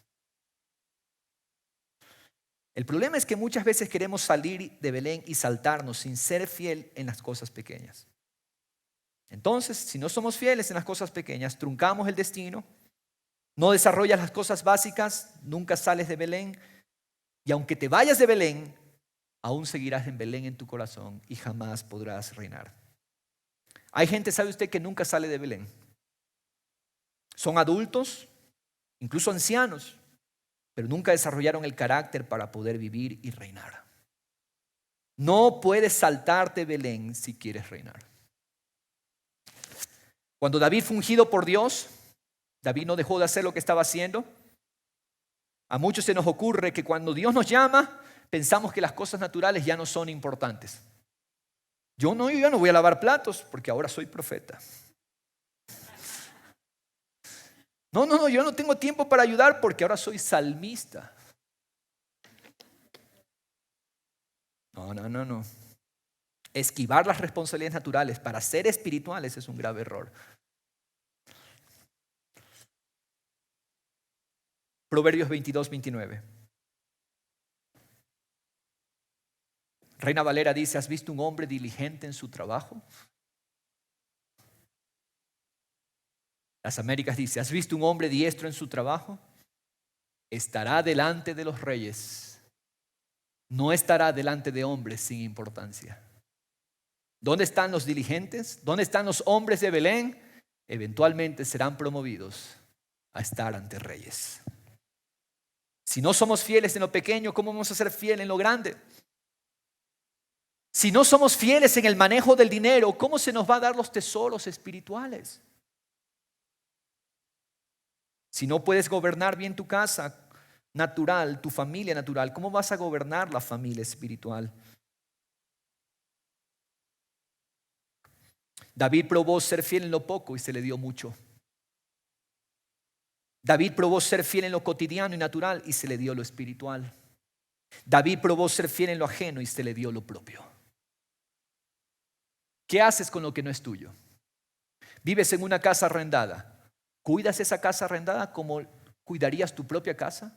El problema es que muchas veces queremos salir de Belén y saltarnos sin ser fiel en las cosas pequeñas. Entonces, si no somos fieles en las cosas pequeñas, truncamos el destino, no desarrollas las cosas básicas, nunca sales de Belén. Y aunque te vayas de Belén, aún seguirás en Belén en tu corazón y jamás podrás reinar. Hay gente, ¿sabe usted?, que nunca sale de Belén. Son adultos, incluso ancianos, pero nunca desarrollaron el carácter para poder vivir y reinar. No puedes saltarte Belén si quieres reinar. Cuando David fue ungido por Dios, David no dejó de hacer lo que estaba haciendo. A muchos se nos ocurre que cuando Dios nos llama, pensamos que las cosas naturales ya no son importantes. Yo no voy a lavar platos porque ahora soy profeta. No, yo no tengo tiempo para ayudar porque ahora soy salmista. No. Esquivar las responsabilidades naturales para ser espirituales es un grave error. Proverbios 22-29. Reina Valera dice: ¿has visto un hombre diligente en su trabajo? Las Américas dice: ¿has visto un hombre diestro en su trabajo? Estará delante de los reyes. No estará delante de hombres sin importancia. ¿Dónde están los diligentes? ¿Dónde están los hombres de Belén? Eventualmente serán promovidos a estar ante reyes. Si no somos fieles en lo pequeño, ¿cómo vamos a ser fieles en lo grande? Si no somos fieles en el manejo del dinero, ¿cómo se nos va a dar los tesoros espirituales? Si no puedes gobernar bien tu casa natural, tu familia natural, ¿cómo vas a gobernar la familia espiritual? David probó ser fiel en lo poco y se le dio mucho. David probó ser fiel en lo cotidiano y natural y se le dio lo espiritual. David probó ser fiel en lo ajeno y se le dio lo propio. ¿Qué haces con lo que no es tuyo? Vives en una casa arrendada. ¿Cuidas esa casa arrendada como cuidarías tu propia casa?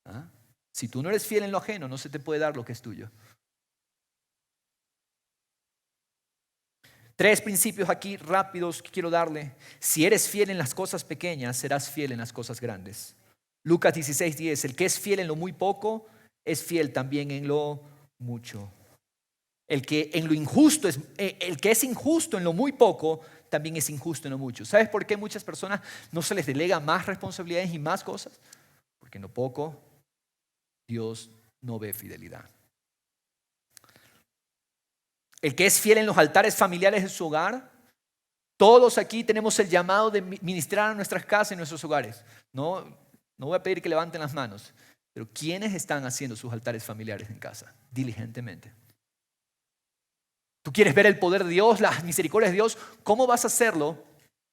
¿Ah? Si tú no eres fiel en lo ajeno, no se te puede dar lo que es tuyo. 3 principios aquí rápidos que quiero darle. Si eres fiel en las cosas pequeñas, serás fiel en las cosas grandes. Lucas 16:10, el que es fiel en lo muy poco, es fiel también en lo mucho. El que es injusto en lo muy poco, también es injusto en lo mucho. ¿Sabes por qué muchas personas no se les delega más responsabilidades y más cosas? Porque en lo poco Dios no ve fidelidad. El que es fiel en los altares familiares de su hogar. Todos aquí tenemos el llamado de ministrar a nuestras casas y nuestros hogares. No voy a pedir que levanten las manos, pero ¿quiénes están haciendo sus altares familiares en casa? Diligentemente. ¿Tú quieres ver el poder de Dios, las misericordias de Dios? ¿Cómo vas a hacerlo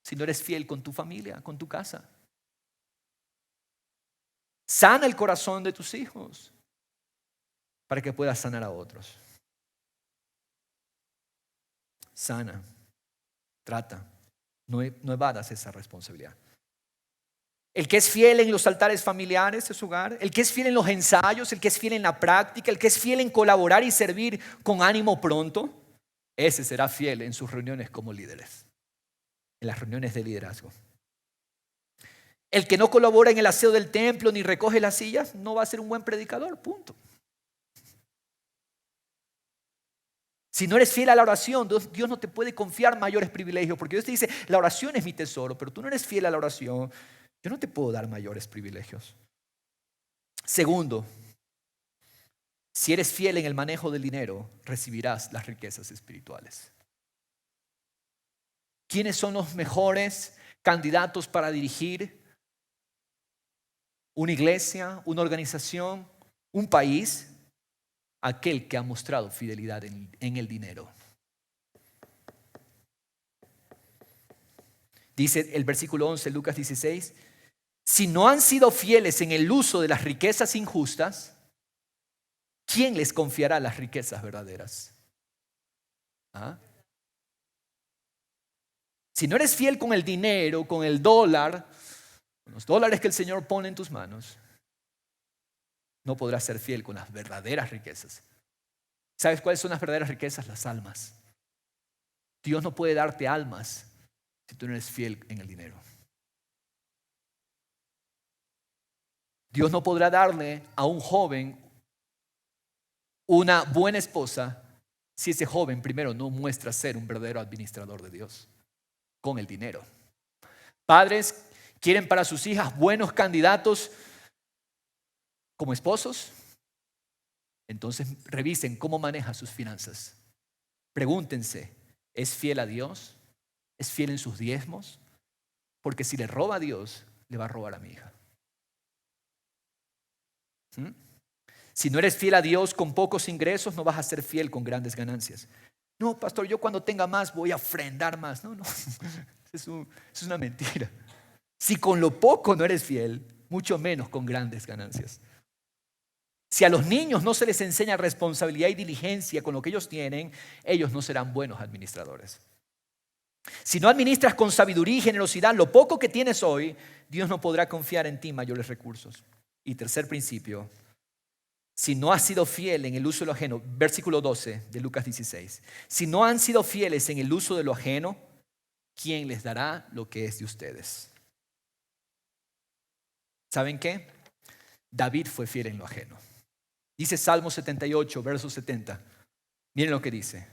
si no eres fiel con tu familia, con tu casa? Sana el corazón de tus hijos para que puedas sanar a otros. Sana, trata, no evadas esa responsabilidad. El que es fiel en los altares familiares de su hogar, el que es fiel en los ensayos, el que es fiel en la práctica, el que es fiel en colaborar y servir con ánimo pronto, ese será fiel en sus reuniones como líderes, en las reuniones de liderazgo. El que no colabora en el aseo del templo ni recoge las sillas no va a ser un buen predicador, punto. Si no eres fiel a la oración, Dios no te puede confiar mayores privilegios, porque Dios te dice, la oración es mi tesoro, pero tú no eres fiel a la oración, yo no te puedo dar mayores privilegios. Segundo, si eres fiel en el manejo del dinero, recibirás las riquezas espirituales. ¿Quiénes son los mejores candidatos para dirigir una iglesia, una organización, un país? Aquel que ha mostrado fidelidad en el dinero. Dice el versículo 11, Lucas 16, si no han sido fieles en el uso de las riquezas injustas, ¿quién les confiará las riquezas verdaderas? ¿Ah? Si no eres fiel con el dinero, con el dólar, con los dólares que el Señor pone en tus manos, no podrás ser fiel con las verdaderas riquezas. ¿Sabes cuáles son las verdaderas riquezas? Las almas. Dios no puede darte almas si tú no eres fiel en el dinero. Dios no podrá darle a un joven una buena esposa si ese joven primero no muestra ser un verdadero administrador de Dios con el dinero. Padres quieren para sus hijas buenos candidatos como esposos. Entonces revisen cómo maneja sus finanzas. Pregúntense, ¿es fiel a Dios? ¿Es fiel en sus diezmos? Porque si le roba a Dios, le va a robar a mi hija. ¿Mm? Si no eres fiel a Dios con pocos ingresos, no vas a ser fiel con grandes ganancias. No, pastor, yo cuando tenga más voy a ofrendar más. No, eso es una mentira. Si con lo poco no eres fiel, mucho menos con grandes ganancias. Si a los niños no se les enseña responsabilidad y diligencia con lo que ellos tienen, ellos no serán buenos administradores. Si no administras con sabiduría y generosidad lo poco que tienes hoy, Dios no podrá confiar en ti mayores recursos. Y tercer principio, si no has sido fiel en el uso de lo ajeno, versículo 12 de Lucas 16, si no han sido fieles en el uso de lo ajeno, ¿quién les dará lo que es de ustedes? ¿Saben qué? David fue fiel en lo ajeno. Dice Salmo 78, verso 70. Miren lo que dice.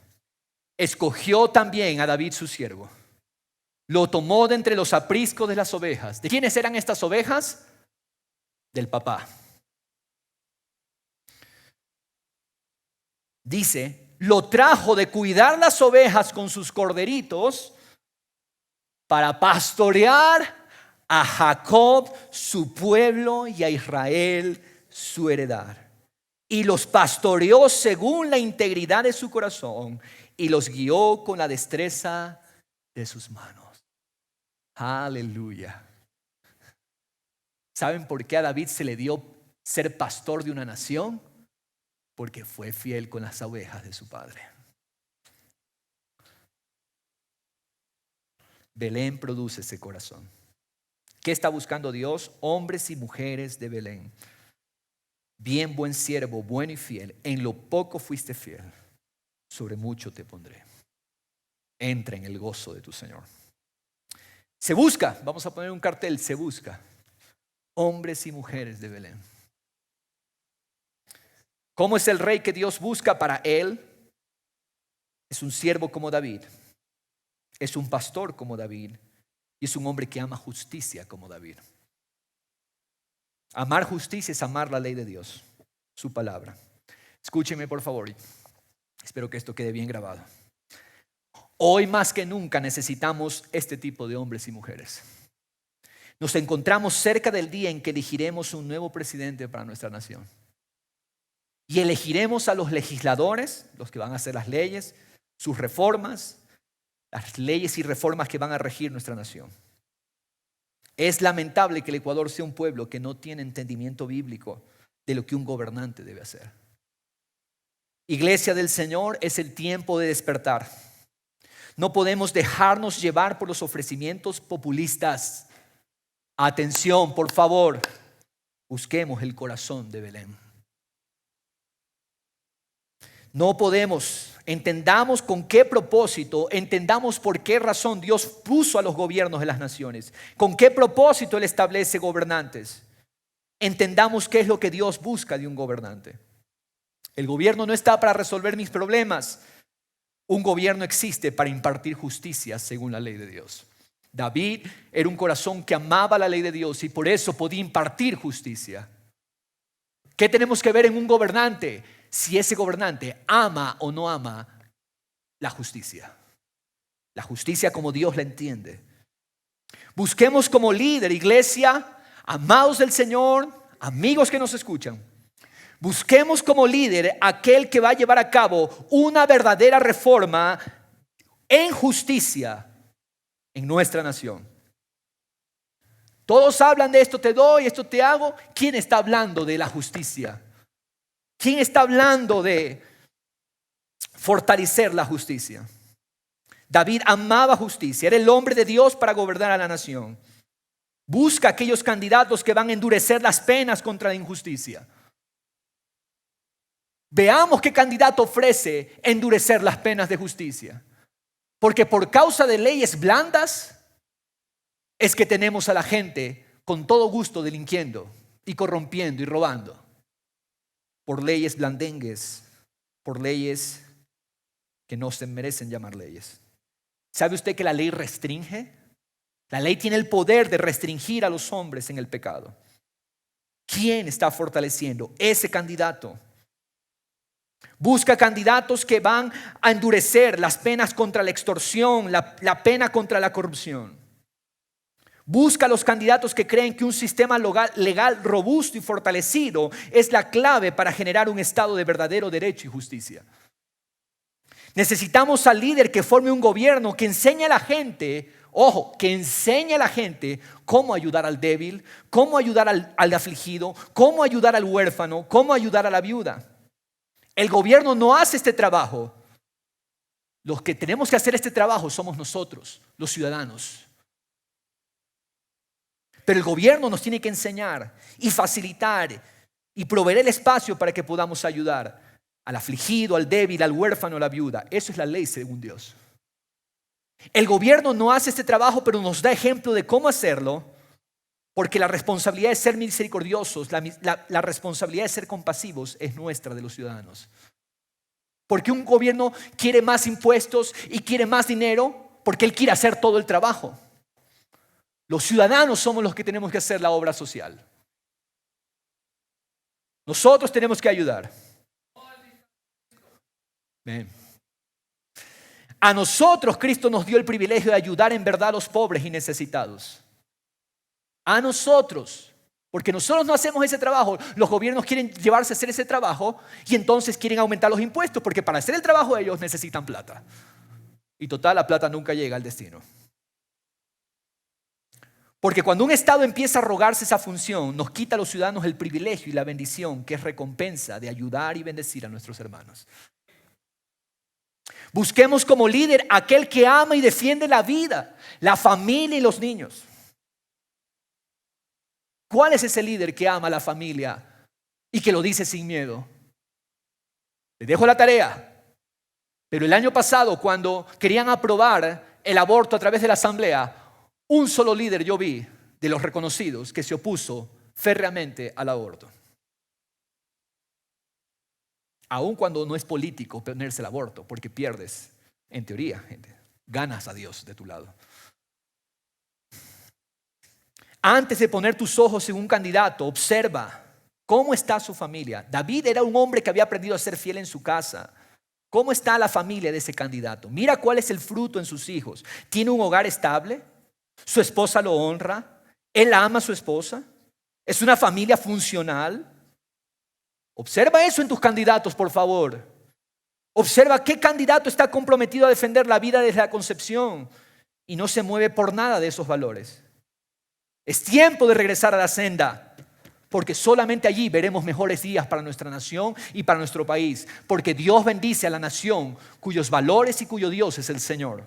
Escogió también a David su siervo. Lo tomó de entre los apriscos de las ovejas. ¿De quiénes eran estas ovejas? Del papá. Dice, lo trajo de cuidar las ovejas con sus corderitos para pastorear a Jacob su pueblo y a Israel su heredad. Y los pastoreó según la integridad de su corazón y los guió con la destreza de sus manos. Aleluya. ¿Saben por qué a David se le dio ser pastor de una nación? Porque fue fiel con las ovejas de su padre. Belén produce ese corazón. ¿Qué está buscando Dios? Hombres y mujeres de Belén. Bien, buen siervo, bueno y fiel. En lo poco fuiste fiel, sobre mucho te pondré. Entra en el gozo de tu Señor. Se busca, vamos a poner un cartel, se busca. Hombres y mujeres de Belén. ¿Cómo es el rey que Dios busca para él? Es un siervo como David. Es un pastor como David. Y es un hombre que ama justicia como David. Amar justicia es amar la ley de Dios, su palabra. Escúcheme por favor. Espero que esto quede bien grabado. Hoy más que nunca necesitamos este tipo de hombres y mujeres. Nos encontramos cerca del día en que elegiremos un nuevo presidente para nuestra nación. Y elegiremos a los legisladores, los que van a hacer las leyes, sus reformas, las leyes y reformas que van a regir nuestra nación. Es lamentable que el Ecuador sea un pueblo que no tiene entendimiento bíblico de lo que un gobernante debe hacer. Iglesia del Señor, es el tiempo de despertar. No podemos dejarnos llevar por los ofrecimientos populistas. Atención, por favor, busquemos el corazón de Belén. No podemos, entendamos con qué propósito, entendamos por qué razón Dios puso a los gobiernos de las naciones, con qué propósito Él establece gobernantes. Entendamos qué es lo que Dios busca de un gobernante. El gobierno no está para resolver mis problemas. Un gobierno existe para impartir justicia según la ley de Dios. David era un corazón que amaba la ley de Dios y por eso podía impartir justicia. ¿Qué tenemos que ver en un gobernante? Si ese gobernante ama o no ama la justicia. La justicia como Dios la entiende. Busquemos como líder, iglesia, amados del Señor, amigos que nos escuchan. Busquemos como líder aquel que va a llevar a cabo una verdadera reforma en justicia en nuestra nación. Todos hablan de esto te doy, esto te hago. ¿Quién está hablando de la justicia? ¿Quién está hablando de fortalecer la justicia? David amaba justicia, era el hombre de Dios para gobernar a la nación. Busca aquellos candidatos que van a endurecer las penas contra la injusticia. Veamos qué candidato ofrece endurecer las penas de justicia. Porque por causa de leyes blandas es que tenemos a la gente con todo gusto delinquiendo y corrompiendo y robando. Por leyes blandengues, por leyes que no se merecen llamar leyes. ¿Sabe usted que la ley restringe? La ley tiene el poder de restringir a los hombres en el pecado. ¿Quién está fortaleciendo? Ese candidato. Busca candidatos que van a endurecer las penas contra la extorsión, la pena contra la corrupción. Busca los candidatos que creen que un sistema legal robusto y fortalecido es la clave para generar un estado de verdadero derecho y justicia. Necesitamos al líder que forme un gobierno que enseñe a la gente, que enseñe a la gente cómo ayudar al débil, cómo ayudar al afligido, cómo ayudar al huérfano, cómo ayudar a la viuda. El gobierno no hace este trabajo. Los que tenemos que hacer este trabajo somos nosotros, los ciudadanos. Pero el gobierno nos tiene que enseñar y facilitar y proveer el espacio para que podamos ayudar al afligido, al débil, al huérfano, a la viuda. Eso es la ley según Dios. El gobierno no hace este trabajo, pero nos da ejemplo de cómo hacerlo, porque la responsabilidad de ser misericordiosos, la responsabilidad de ser compasivos es nuestra, de los ciudadanos. Porque un gobierno quiere más impuestos y quiere más dinero porque él quiere hacer todo el trabajo. Los ciudadanos somos los que tenemos que hacer la obra social. Nosotros tenemos que ayudar. Bien. A nosotros Cristo nos dio el privilegio de ayudar en verdad a los pobres y necesitados. A nosotros. Porque nosotros no hacemos ese trabajo. Los gobiernos quieren llevarse a hacer ese trabajo y entonces quieren aumentar los impuestos porque para hacer el trabajo ellos necesitan plata. Y total, la plata nunca llega al destino. Porque cuando un Estado empieza a rogarse esa función, nos quita a los ciudadanos el privilegio y la bendición que es recompensa de ayudar y bendecir a nuestros hermanos. Busquemos como líder aquel que ama y defiende la vida, la familia y los niños. ¿Cuál es ese líder que ama a la familia y que lo dice sin miedo? Les dejo la tarea. Pero el año pasado, cuando querían aprobar el aborto a través de la asamblea, un solo líder yo vi de los reconocidos que se opuso férreamente al aborto. Aun cuando no es político ponerse el aborto, porque pierdes, en teoría, gente, ganas a Dios de tu lado. Antes de poner tus ojos en un candidato, observa cómo está su familia. David era un hombre que había aprendido a ser fiel en su casa. ¿Cómo está la familia de ese candidato? Mira cuál es el fruto en sus hijos. ¿Tiene un hogar estable? ¿Su esposa lo honra? ¿Él ama a su esposa? ¿Es una familia funcional? Observa eso en tus candidatos, por favor. Observa qué candidato está comprometido a defender la vida desde la concepción y no se mueve por nada de esos valores. Es tiempo de regresar a la senda, porque solamente allí veremos mejores días para nuestra nación y para nuestro país, porque Dios bendice a la nación cuyos valores y cuyo Dios es el Señor.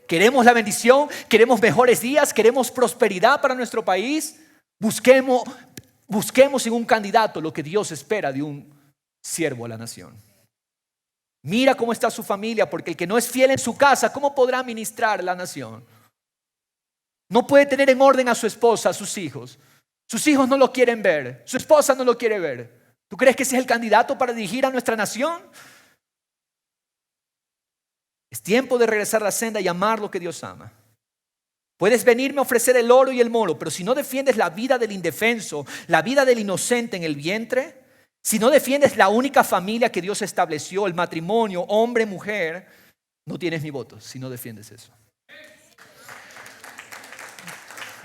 Queremos la bendición, queremos mejores días, queremos prosperidad para nuestro país. Busquemos en un candidato lo que Dios espera de un siervo a la nación. Mira cómo está su familia, porque el que no es fiel en su casa, ¿cómo podrá ministrar a la nación? No puede tener en orden a su esposa, a sus hijos. Sus hijos no lo quieren ver, su esposa no lo quiere ver. ¿Tú crees que ese es el candidato para dirigir a nuestra nación? Es tiempo de regresar a la senda y amar lo que Dios ama. Puedes venirme a ofrecer el oro y el moro, pero si no defiendes la vida del indefenso, la vida del inocente en el vientre, si no defiendes la única familia que Dios estableció, el matrimonio, hombre, mujer, no tienes mi voto si no defiendes eso.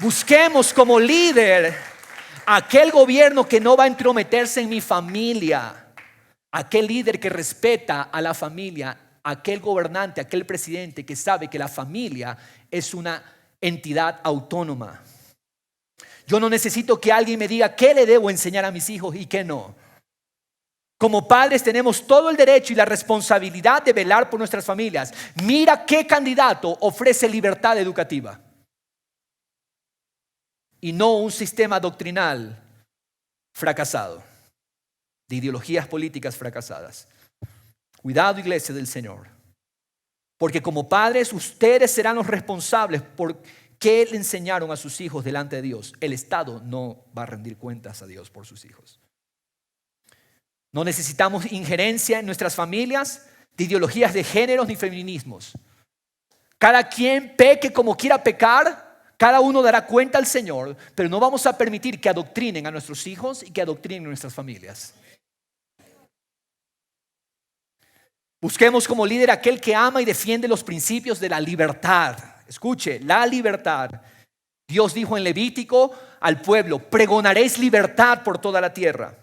Busquemos como líder aquel gobierno que no va a entrometerse en mi familia, aquel líder que respeta a la familia, aquel gobernante, aquel presidente que sabe que la familia es una entidad autónoma. Yo no necesito que alguien me diga qué le debo enseñar a mis hijos y qué no. Como padres tenemos todo el derecho y la responsabilidad de velar por nuestras familias. Mira qué candidato ofrece libertad educativa y no un sistema doctrinal fracasado, de ideologías políticas fracasadas. Cuidado, iglesia del Señor, porque como padres ustedes serán los responsables por qué le enseñaron a sus hijos delante de Dios. El Estado no va a rendir cuentas a Dios por sus hijos. No necesitamos injerencia en nuestras familias de ideologías de géneros ni feminismos. Cada quien peque como quiera pecar. Cada uno dará cuenta al Señor, pero no vamos a permitir que adoctrinen a nuestros hijos y que adoctrinen a nuestras familias. Busquemos como líder aquel que ama y defiende los principios de la libertad. Escuche, la libertad. Dios dijo en Levítico al pueblo: pregonaréis libertad por toda la tierra.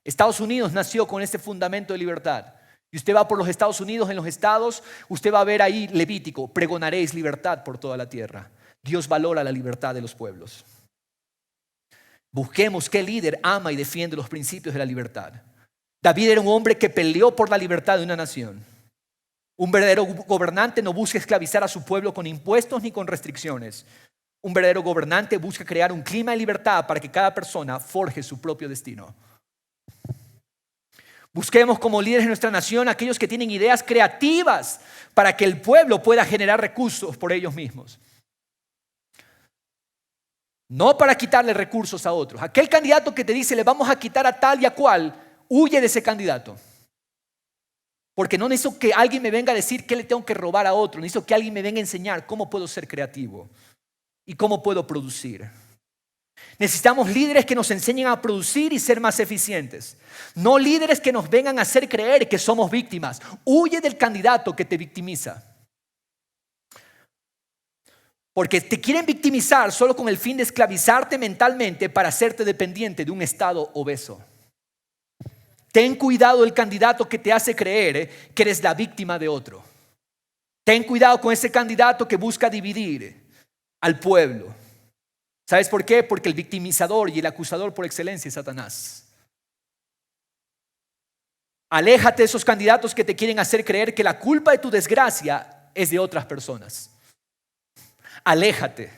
Estados Unidos nació con este fundamento de libertad. Y usted va por los Estados Unidos, en los estados, usted va a ver ahí Levítico: pregonaréis libertad por toda la tierra. Dios valora la libertad de los pueblos. Busquemos qué líder ama y defiende los principios de la libertad. David era un hombre que peleó por la libertad de una nación. Un verdadero gobernante no busca esclavizar a su pueblo con impuestos ni con restricciones. Un verdadero gobernante busca crear un clima de libertad para que cada persona forje su propio destino. Busquemos como líderes de nuestra nación aquellos que tienen ideas creativas para que el pueblo pueda generar recursos por ellos mismos. No para quitarle recursos a otros. Aquel candidato que te dice: le vamos a quitar a tal y a cual, huye de ese candidato. Porque no necesito que alguien me venga a decir qué le tengo que robar a otro. Necesito que alguien me venga a enseñar cómo puedo ser creativo y cómo puedo producir. Necesitamos líderes que nos enseñen a producir y ser más eficientes. No líderes que nos vengan a hacer creer que somos víctimas. Huye del candidato que te victimiza. Porque te quieren victimizar solo con el fin de esclavizarte mentalmente para hacerte dependiente de un estado obeso. Ten cuidado del candidato que te hace creer que eres la víctima de otro. Ten cuidado con ese candidato que busca dividir al pueblo. ¿Sabes por qué? Porque el victimizador y el acusador por excelencia es Satanás. Aléjate de esos candidatos que te quieren hacer creer que la culpa de tu desgracia es de otras personas. Aléjate.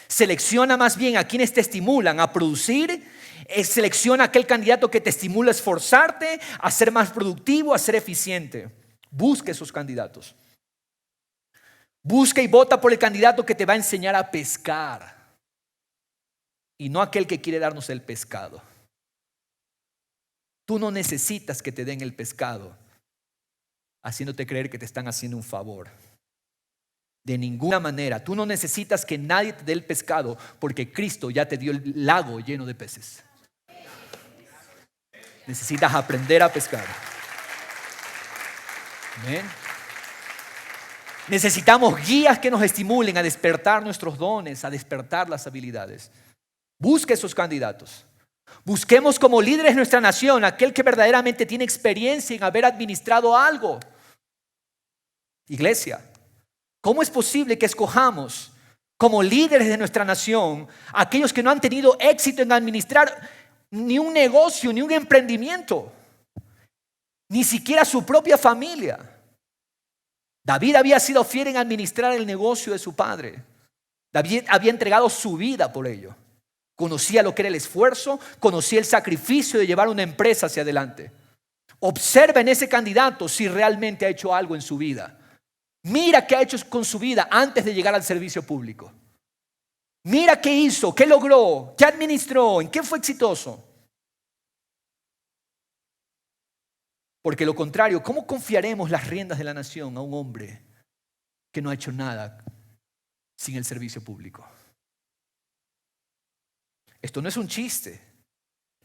Selecciona más bien a quienes te estimulan a producir. Selecciona aquel candidato que te estimula a esforzarte, a ser más productivo, a ser eficiente. Busca esos candidatos. Busca y vota por el candidato que te va a enseñar a pescar. Y no aquel que quiere darnos el pescado. Tú no necesitas que te den el pescado haciéndote creer que te están haciendo un favor. De ninguna manera. Tú no necesitas que nadie te dé el pescado porque Cristo ya te dio el lago lleno de peces. Necesitas aprender a pescar. ¿Amén? Necesitamos guías que nos estimulen a despertar nuestros dones, a despertar las habilidades. Busque esos candidatos. Busquemos como líderes de nuestra nación aquel que verdaderamente tiene experiencia en haber administrado algo. Iglesia, ¿cómo es posible que escojamos como líderes de nuestra nación aquellos que no han tenido éxito en administrar ni un negocio, ni un emprendimiento, ni siquiera su propia familia? David había sido fiel en administrar el negocio de su padre. David había entregado su vida por ello. Conocía lo que era el esfuerzo, conocía el sacrificio de llevar una empresa hacia adelante. Observa en ese candidato si realmente ha hecho algo en su vida. Mira qué ha hecho con su vida antes de llegar al servicio público. Mira qué hizo, qué logró, qué administró, en qué fue exitoso. Porque lo contrario, ¿cómo confiaremos las riendas de la nación a un hombre que no ha hecho nada sin el servicio público? Esto no es un chiste.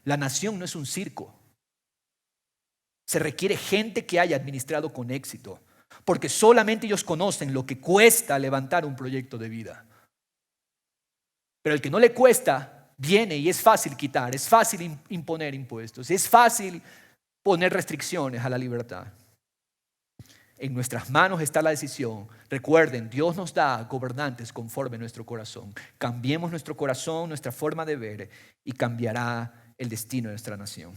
La nación no es un circo. Se requiere gente que haya administrado con éxito, porque solamente ellos conocen lo que cuesta levantar un proyecto de vida. Pero el que no le cuesta, viene y es fácil quitar, es fácil imponer impuestos, es fácil poner restricciones a la libertad. En nuestras manos está la decisión. Recuerden, Dios nos da gobernantes conforme a nuestro corazón. Cambiemos nuestro corazón, nuestra forma de ver, y cambiará el destino de nuestra nación.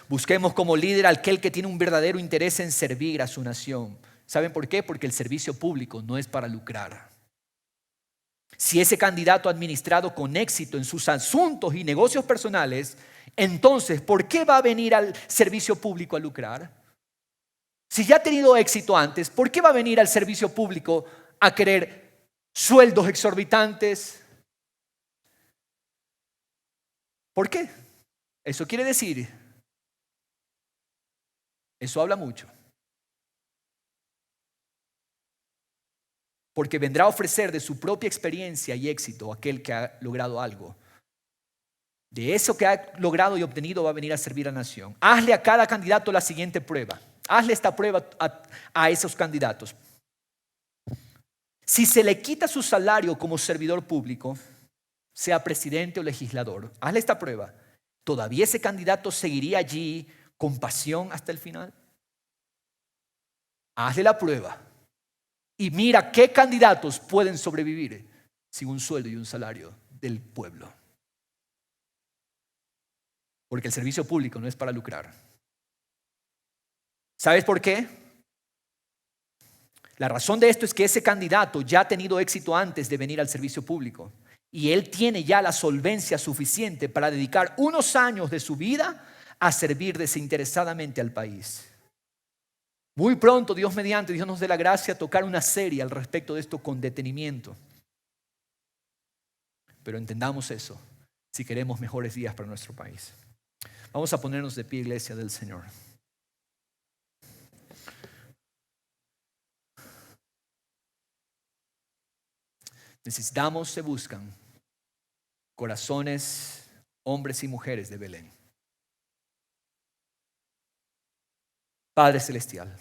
Busquemos como líder a aquel que tiene un verdadero interés en servir a su nación. ¿Saben por qué? Porque el servicio público no es para lucrar. Si ese candidato ha administrado con éxito en sus asuntos y negocios personales, entonces, ¿por qué va a venir al servicio público a lucrar? Si ya ha tenido éxito antes, ¿por qué va a venir al servicio público a querer sueldos exorbitantes? ¿Por qué? Eso quiere decir, eso habla mucho. Porque vendrá a ofrecer de su propia experiencia y éxito aquel que ha logrado algo. De eso que ha logrado y obtenido va a venir a servir a la nación. Hazle a cada candidato la siguiente prueba. Hazle esta prueba a esos candidatos. Si se le quita su salario como servidor público, sea presidente o legislador, hazle esta prueba. ¿Todavía ese candidato seguiría allí con pasión hasta el final? Hazle la prueba y mira qué candidatos pueden sobrevivir sin un sueldo y un salario del pueblo. Porque el servicio público no es para lucrar. ¿Sabes por qué? La razón de esto es que ese candidato ya ha tenido éxito antes de venir al servicio público y él tiene ya la solvencia suficiente para dedicar unos años de su vida a servir desinteresadamente al país. Muy pronto, Dios mediante, Dios nos dé la gracia a tocar una serie al respecto de esto con detenimiento. Pero entendamos eso si queremos mejores días para nuestro país. Vamos a ponernos de pie, iglesia del Señor. Necesitamos, se buscan corazones, hombres y mujeres de Belén. Padre Celestial,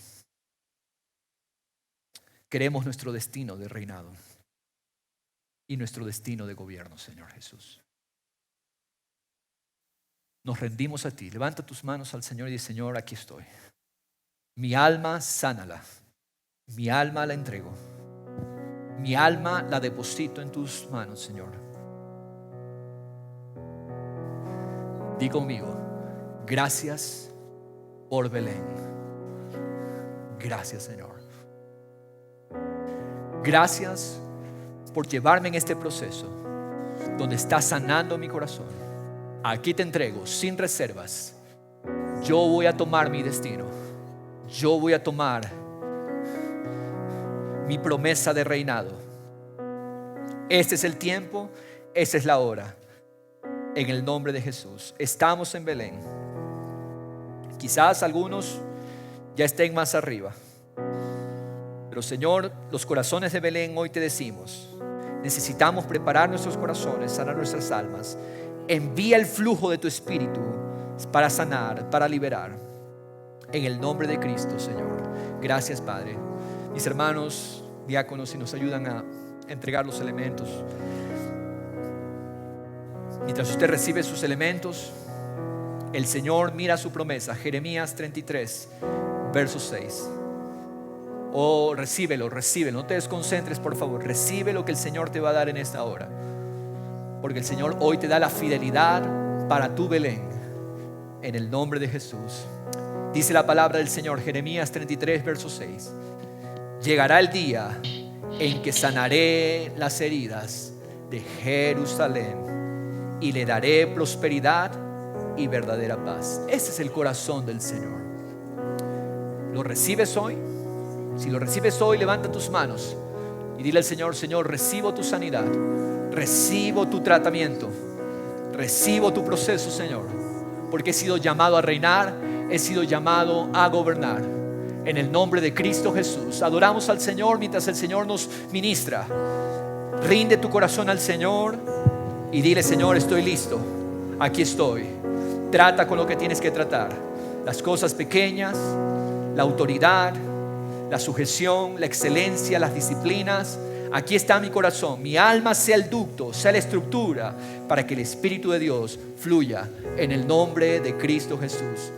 queremos nuestro destino de reinado y nuestro destino de gobierno, Señor Jesús. Nos rendimos a ti. Levanta tus manos al Señor y dice: Señor, aquí estoy. Mi alma, sánala. Mi alma la entrego. Mi alma la deposito en tus manos, Señor. Di conmigo: gracias por Belén. Gracias, Señor. Gracias por llevarme en este proceso donde estás sanando mi corazón. Aquí te entrego sin reservas. Yo voy a tomar mi destino. Yo voy a tomar mi promesa de reinado. Este es el tiempo, esta es la hora. En el nombre de Jesús. Estamos en Belén. Quizás algunos ya estén más arriba. Pero Señor, los corazones de Belén hoy te decimos: necesitamos preparar nuestros corazones, sanar nuestras almas. Envía el flujo de tu espíritu para sanar, para liberar. En el nombre de Cristo, Señor. Gracias, Padre. Mis hermanos diáconos, si nos ayudan a entregar los elementos. Mientras usted recibe sus elementos, el Señor mira su promesa. Jeremías 33, verso 6. Oh, recíbelo, no te desconcentres, por favor. Recibe lo que el Señor te va a dar en esta hora, porque el Señor hoy te da la fidelidad para tu Belén, en el nombre de Jesús. Dice la palabra del Señor, Jeremías 33, verso 6. Llegará el día en que sanaré las heridas de Jerusalén y le daré prosperidad y verdadera paz. Ese es el corazón del Señor. ¿Lo recibes hoy? Si lo recibes hoy, levanta tus manos y dile al Señor: Señor, recibo tu sanidad, recibo tu tratamiento, recibo tu proceso, Señor, porque he sido llamado a reinar, he sido llamado a gobernar. En el nombre de Cristo Jesús. Adoramos al Señor mientras el Señor nos ministra. Rinde tu corazón al Señor y dile: Señor, estoy listo, aquí estoy. Trata con lo que tienes que tratar. Las cosas pequeñas, la autoridad, la sujeción, la excelencia, las disciplinas. Aquí está mi corazón. Mi alma sea el ducto, sea la estructura para que el Espíritu de Dios fluya en el nombre de Cristo Jesús.